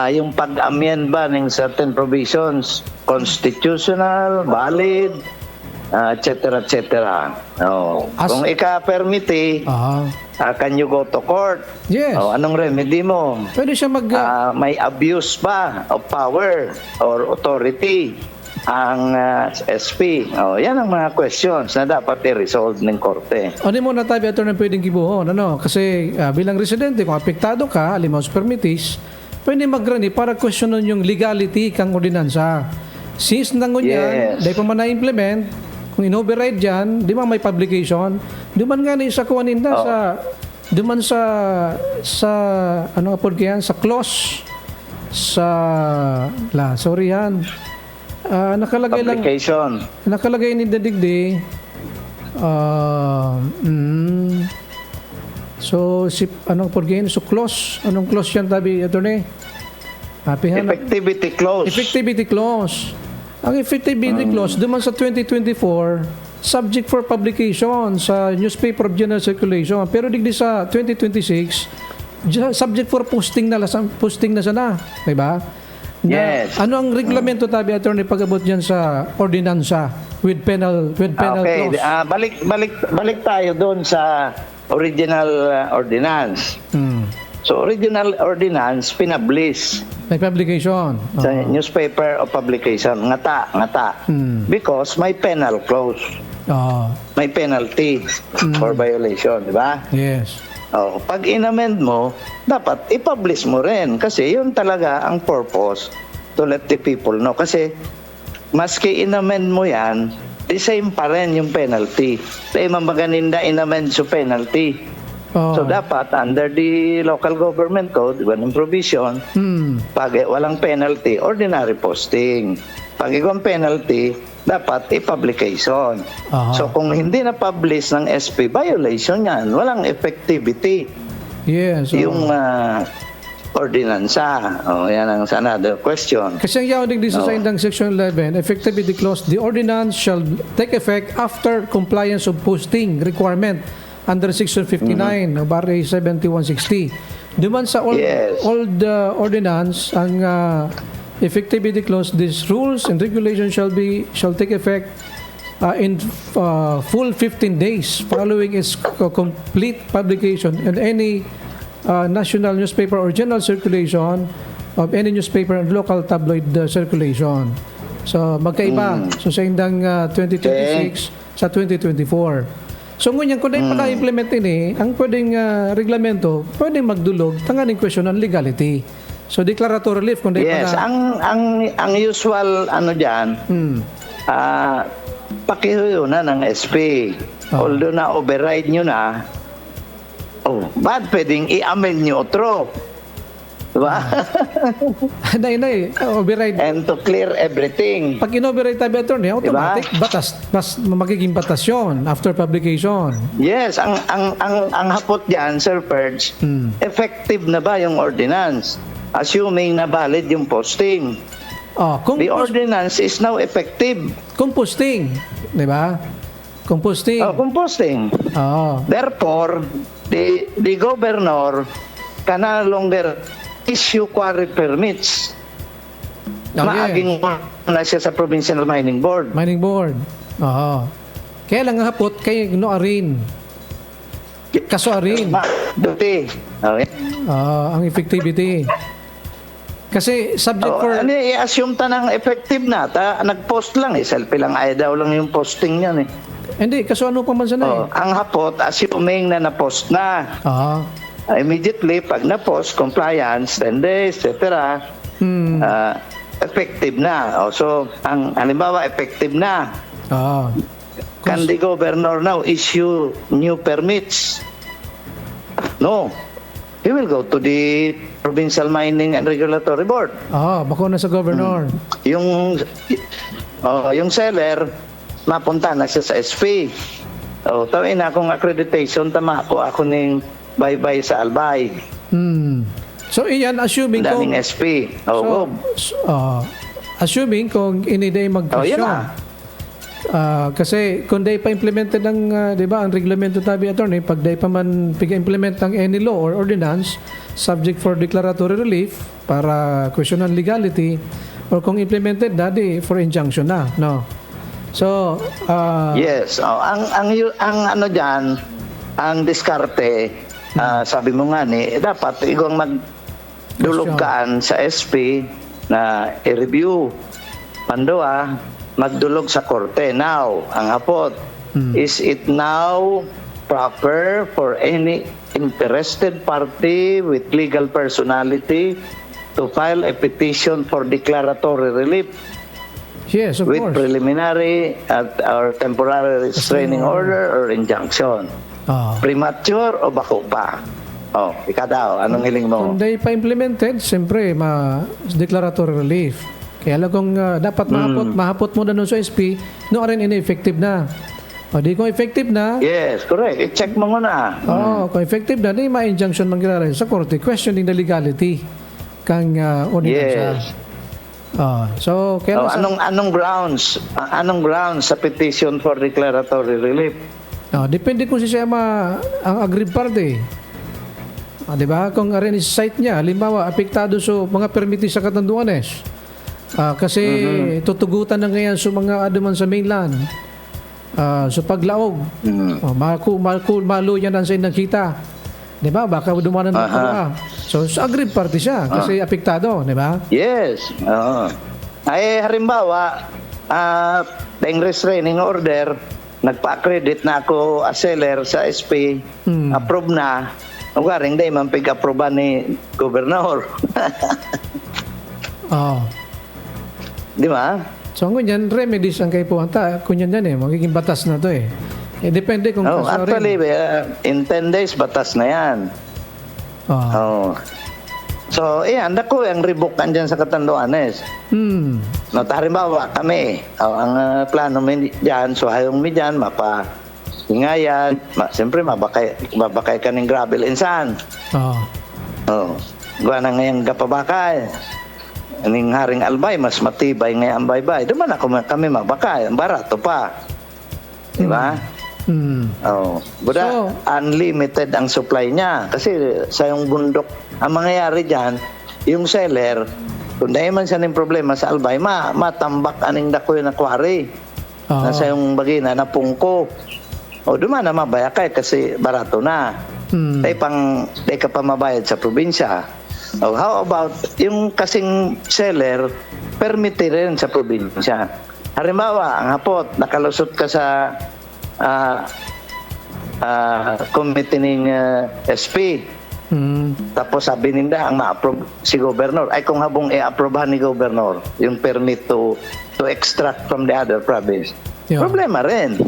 yung pag-amend ba ng certain provisions, constitutional, valid, etc. Kung ika-permiti, can you go to court? Yes. Anong remedy mo? Pwede siya may abuse ba of power or authority ang SP? Yan ang mga questions na dapat i-resolve ng korte. Ano mo na tabi ito na pwedeng gibuhon? Kasi bilang residente, kung apektado ka, alimaus permitis, pwede magrani para questionan yung legality kang ordinansa. Since nangon yan, dahil pa man na-implement, kung in-override dyan, di man may publication, di man nga na isa kuwaninda di man sa ano nga po yan, sa clause, sorry yan, nakalagay publication. Nakalagay ni Dadigdi, so, anong po yan, so clause, anong clause yan tabi, attorney? Effectivity clause. Effectivity clause. Ang effectivity clause, duman sa 2024, subject for publication sa newspaper of general circulation. Pero digdi sa 2026, subject for posting na sana. Diba? Yes. Ano ang reglamento tabi, attorney, pag-abot dyan sa ordinansa with penal clause? Balik tayo doon sa original ordinance. So, original ordinance, pinablish. May publication. Sa newspaper o publication. Ngata. Because may penal clause. May penalty for violation, di ba? Yes. Pag in-amend mo, dapat i-publish mo rin. Kasi yun talaga ang purpose to let the people know. Kasi maski in-amend mo yan, the same pa rin yung penalty. Dahil mamaganinda in-amend sa penalty. So dapat under the local government code, ng provision, pag walang penalty, ordinary posting. Pag ikong penalty, dapat i-publication. So kung hindi na-publish ng SP, violation yan. Walang effectivity. Yes. Yung ordinansa. Yan ang another question. Kasi ang yaw din sa indang Section 11, effectively declares the ordinance shall take effect after compliance of posting requirement under Section 59 of RA 7160. Duman sa old ordinance, ang effectively declares these rules and regulations shall take effect in full 15 days following its complete publication in any national newspaper or general circulation of any newspaper and local tabloid circulation. So magkaiba. So sa indang 2026 sa 2024. So ngunyan kung dahil pala implement ini, ang pwedeng reglamento, pwedeng magdulog tanganing question ng legality. So declaratory relief kung dahil yes, pala... ang usual diyan, pakihuyo na ng SP. Although na override nyo na, ba't pwedeng i-amend nyo otro? Diba? Override. And to clear everything. Pag in-override tabi attorney, automatic, batas, magiging batas yun after publication. Yes, ang hapot dyan, Sir Perch, effective na ba yung ordinance? Assuming na valid yung posting. The ordinance is now effective. Kung posting, di ba? Kung posting. Composting. Therefore, the governor can no longer issue quarry permits. Maaging na siya sa Provincial Mining Board. Mining Board. Kaya lang hapot kay no arin. Kaso arin. Duty. Ang effectivity. Kasi subject for... i-assume ta ng effective na. Nag-post lang selfie lang. Ay daw lang yung posting niyan Hindi, kaso ano pa man sana Ang hapot, assuming na na-post na. Immediately, pag na-post, compliance, 10 days, etc. Effective na. So, ang halimbawa, effective na. Can the governor now issue new permits? No. He will go to the Provincial Mining and Regulatory Board. Bako na sa governor. Yung seller, mapunta na siya sa SP. Tawin na akong accreditation, tama ako ng bye-bye sa Albay. So, iyan, assuming daming SP. Assuming kung iniday mag-question. Kasi kung day pa implemented ang, di ba, ang reglamento tabi attorney, pag day pa man piga-implement ng any law or ordinance, subject for declaratory relief, para question ng legality, or kung implemented, dadi for injunction na, no? So, yes. Ang ano diyan, ang diskarte, sabi mo nga dapat igong magdulugkaan sa SP na i-review. Pandoa, magdulog sa korte. Now, ang hapot, is it now proper for any interested party with legal personality to file a petition for declaratory relief? Yes, of with course. Preliminary or temporary restraining order or injunction. Premature o bako pa? Ikaw daw, anong hiling mo? Kung day pa implemented, siyempre, declaratory relief. Kaya lang kung dapat mahapot mo na nun sa SP, no rin ineffective na. Di kung effective na... Yes, correct. I-check mo muna. Kung effective na, di ma-injunction mangyari sa korte, questioning the legality kang ordinansa. Yes. So, kaya anong grounds sa petition for declaratory relief? Depende kung siya ang aggrieved party. Di ba? Kung arin is site niya, halimbawa, apektado sa mga permiti sa Catanduanes. Kasi tutugutan na ngayon sa mga aduman sa mainland. Sa paglaog. Malo yan ang sa nakita. Di ba? Baka dumanan ng kuha. So, aggrieved party siya kasi apektado, di ba? Yes. Ay, halimbawa, yung restraining order, nagpa-accredit na ako as seller sa SP, approve na, garing day man pig-approve ni Governor. Di ba? So, ngunyan, remedies ang kay puwanta. Kunyan yan magiging batas na to depende kung actually, in 10 days, batas na yan. So, dako ang revoke dyan sa Catanduanes. No, halimbawa, kami, ang plano mi dyan, so hayong mi dyan, siyempre, mabakay ka ng gravel and sand. gawa na ngayang gapabakay. Aning Haring Albay, mas matibay ngayang baybay. Duman ako kami mabakay, barato pa. Di ba? Oh, buda, unlimited ang supply niya. Kasi sa yung bundok, ang mangyayari dyan, yung seller, kung dahil man siya ng problema sa Albay, matambak aning dakoy na kwari. Nasa yung bagina na pungko. O duman na mabayakay kasi barato na. Dahil ka pa mabayad sa probinsya. Oh, how about yung kasing seller, permiti rin sa probinsya. Halimbawa, ang hapot, nakalusot ka sa committee ng SP. Tapos sabi ninda, ang ma-approve si Governor. Ay kung habong i-approvehan ni Governor, yung permit to extract from the other province. Yeah. Problema rin.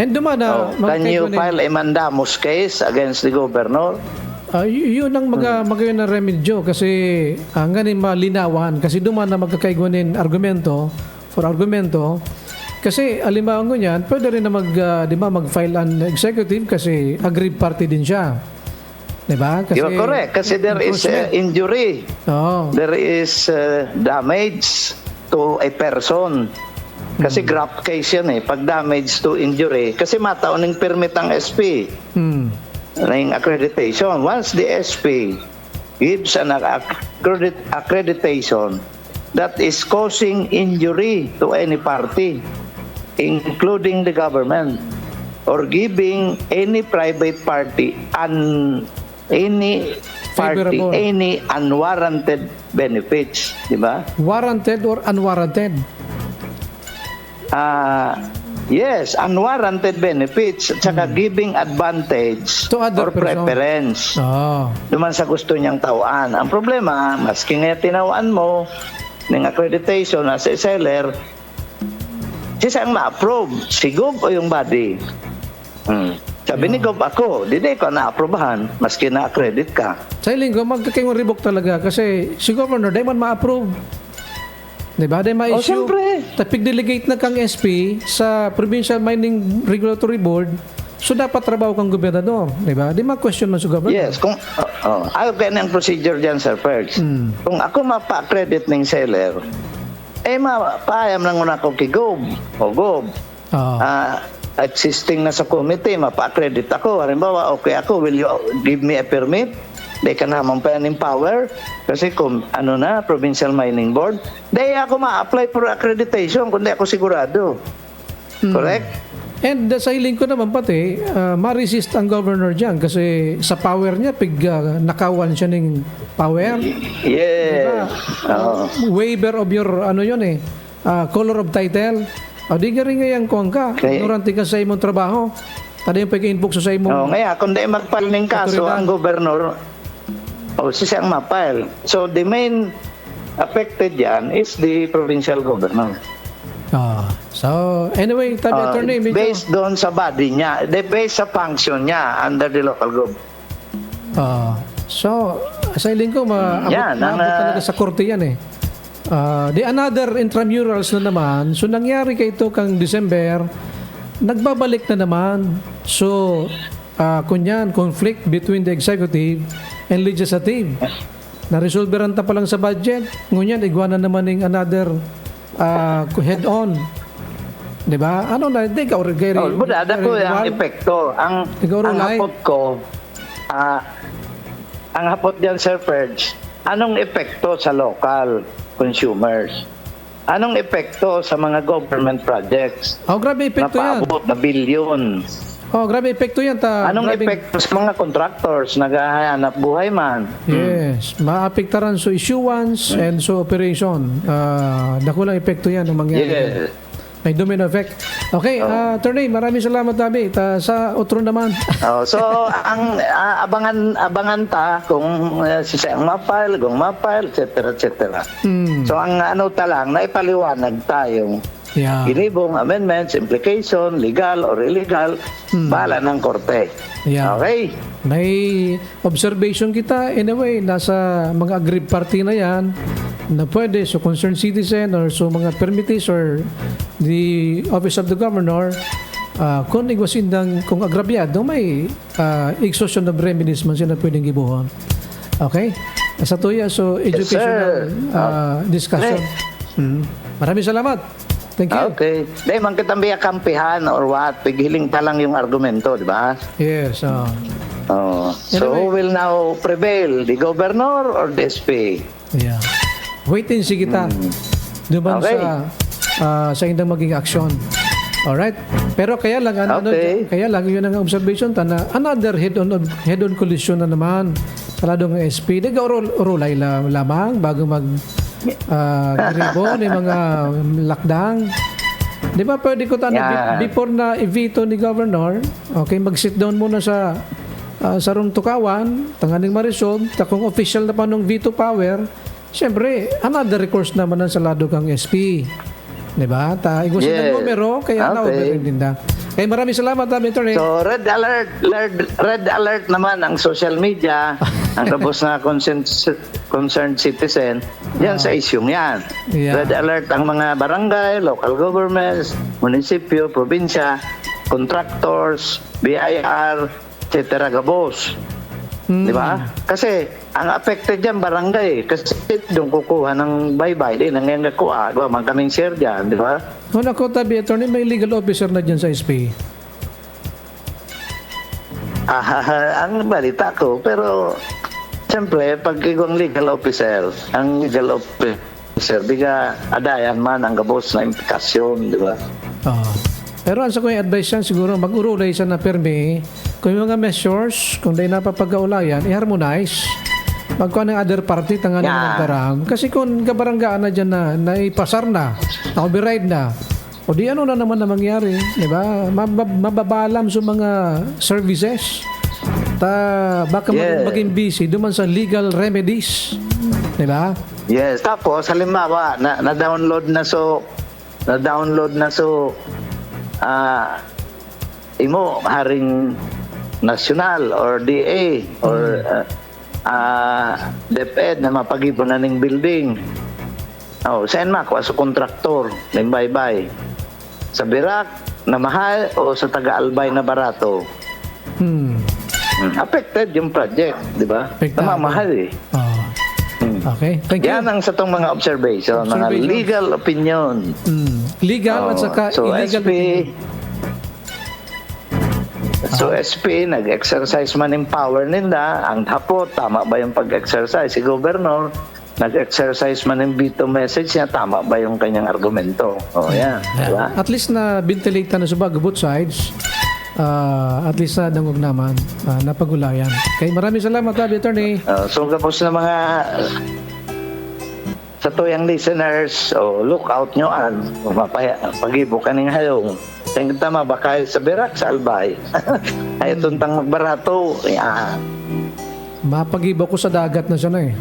And dumana, can you file a mandamus case against the Governor? Yun ang magayon na remedyo kasi ganin malinawan kasi duman na magkakaigwanin argumento kasi alimbawan ko niyan pwede rin na mag-file an executive kasi aggrieved party din siya, di ba? You're correct kasi there is injury, there is damage to a person kasi graft case yan pag damage to injury kasi mataon ng permit ang SP ng accreditation. Once the SP gives an accreditation that is causing injury to any party, including the government, or giving any private party any unwarranted benefits, di ba? Warranted or unwarranted? Yes, unwarranted benefits at saka giving advantage to other or preference. Duman sa gusto niyang tawaan. Ang problema, maski nga tinawaan mo ng accreditation as a seller, siya ang ma-approve, si Gob o yung body. Sabi ni Gob ako, di ko na-approvehan, maski na-accredit ka. Sa linggo, magkakayong ribok talaga kasi si Governor, di man ma-approve. Diba? Dahil ma-issue, tapig-delegate na kang SP sa Provincial Mining Regulatory Board, so dapat trabaho kang gobernador. Diba? Di ma-question man sa governor. Yes. Kung, ayaw kaya ng procedure dyan, Sir Perch. Kung ako mapa-credit ng seller, mapaayam lang muna ako kay Gob. O Gob, existing na sa committee, mapa-credit ako. Halimbawa, okay ako, will you give me a permit? Di ka naman pa yan power kasi kung Provincial Mining Board, di ako ma-apply for accreditation kung di ako sigurado. Correct? And sa hiling ko naman pati, ma-resist ang governor dyan kasi sa power niya, nakawan siya ng power. Yeah. Diba? Waiver of your, color of title. Di ka rin ngayang kuwang ka. Ignorante ka sa imong trabaho. Tadi yung pag-inbox sa imong... Ngayon, kung di mag-file ng kaso, ang governor, siya ang ma-file. So, the main affected yan is the provincial governor. So, anyway, tabi attorney, based doon sa body niya, based sa function niya under the local government. So, sa iling ko, maabot talaga sa korte yan The another intramurals na naman, so nangyari kay ito kang December, nagbabalik na naman. So, kunyan, conflict between the executive and legislative. Na-resolveran ta pa lang sa budget. Ngunyan, igwa na naman ng another head-on. Diba? Ano na, hindi ka origari. Budada ko yung epekto. Ang hapot ko, ang hapot dyan, Sir Perch, anong epekto sa local consumers? Anong epekto sa mga government projects? Grabe epekto yan. Napaabot na billion. Grabe epekto yan. Anong epekto sa mga contractors naghahanap buhay man? Yes. Maapektaran sa issuance and sa operation. Nakulang epekto yan ang mangyari. Yes. May domino effect. Okay, attorney, maraming salamat tabi. Sa otro naman. So, ang abangan ta kung siya ang ma-file, kung ma-file, etc. etc. So, ang lang, naipaliwanag tayong ginibong amendments, implication, legal or illegal, bala ng korte. Okay? May observation kita, anyway, nasa mga aggrieved party na yan, na pwede so concerned citizen or so mga permittees or the office of the governor kung igwasindang kung agrabyado may exhaustion of remedies man sila pwedeng gibuhon. Okay? Sa tuya, so educational discussion. Maraming salamat. Thank you. Okay. Dahil man kitang biya kampihan or what, pighiling pa lang yung argumento, di ba? Yes. So who will now prevail? The governor or the SP? Yeah. Wait and see kita. Duman Okay. sa indang maging aksyon. Alright? Pero kaya lang kaya lang yun ang observation na another head-on collision na naman sa lado ng SP. Nag-urulay lamang bago mag gribo ni mga lakdang. Di ba pwede ko before na i-veto ni governor, okay, mag-sit down muna sa room tukawan, tanganing ma-resolve, kung official na pa nung veto power, siyempre, another recourse naman sa lado kang SP. Di ba? Igusin ng numero, kaya na-override din na. Kaya maraming salamat, Attorney. So, red alert naman ang social media, ang tapos na concerned citizen, yan sa isyong yan. Yeah. Red alert ang mga barangay, local governments, munisipyo, probinsya, contractors, BIR, etc. gabos. Di ba? Kasi ang affected dyan barangay, kasi doon kukuha ng bye-bye, di nangyayang kuha, magkaming share dyan, di ba? Kung ako tabi, Attorney, may legal officer na dyan sa SP. Ang balita ko, pero siyempre, pag igong legal officer, ang legal officer, di ka adayan man ang gabos na implikasyon, di ba? Pero ang sa ko yung advice yan, siguro mag-urulay siya na permi, kung yung mga measures, kung dahil napapag-aulayan, i-harmonize. Magkuha ng other party, tangan ng nagdarang. Kasi kung kabaranggaan na dyan na naipasar na, na-override na, o di ano na naman na mangyari, di ba? Mababalam sa mga services. Baka maging busy duman sa legal remedies. Di ba? Yes. Tapos, halimbawa, na-download na imo haring national or DA or DepEd na mapag-ipon na ng building. Saan makuha sa kontraktor ng bye-bye? Sa Birak na mahal o sa taga-Albay na barato? Affected yung project, di ba? Mahal eh. Okay, thank you. Yan ang sa itong mga observation, mga legal opinion. Legal at saka illegal opinion. So SP, nag-exercise man yung power nila, ang hapot, tama ba yung pag-exercise? Si Governor, nag-exercise man yung veto message niya, tama ba yung kanyang argumento? Yan. Diba? At least na ventilate na sa both sides. At least na dangog naman napagulayan. Okay, maraming salamat, Attorney. So kapos na mga sa tuyang listeners, look out nyo pag-ibo ka ng hayong. Tingin tama ba kayo sa Birak, sa Albay? Ay tuntang magbarato. Mapag-ibo ko sa dagat na siya na eh.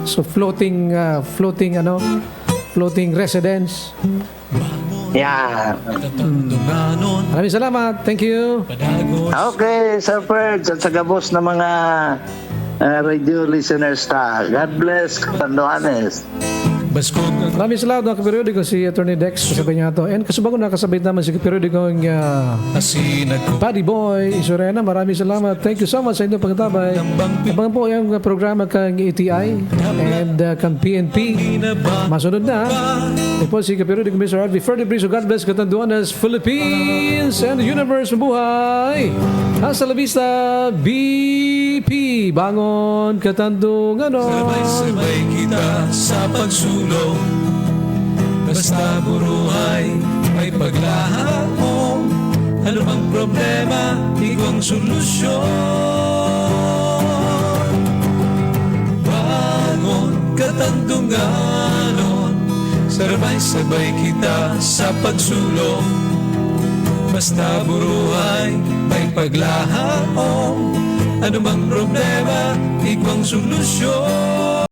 So floating residence. Yeah. Maraming salamat. Thank you. Okay, Sir Ferds, at sa gabos na mga radio listeners ta. God bless, Katanduanes. Maraming salamat mga kaperiodiko si Attorney Dex kasabay niya ito. And kasabay ko nakasabay naman si kaperiodiko ng Buddy Boy Isurena. Maraming salamat. Thank you so much sa inyong pagkatabay. Abangan po yung programa kang ATI and kang PNP. Masunod na. Ito po si kaperiodiko Mr. Arvi Ferdi Brizo. God bless Katanduanes, Philippines and the universe. Mabuhay! Hasta la vista, BP. Bangon Katandunganon. Sabay-sabay kita sa pagsulong, basta buruhay ay paglahaong. Ano bang problema, ikaw ang solusyon. Bangon Katandunganon, sabay-sabay kita sa pagsulong, basta buruhay ay paglahaong. Ano bang problema, ikaw ang solusyon.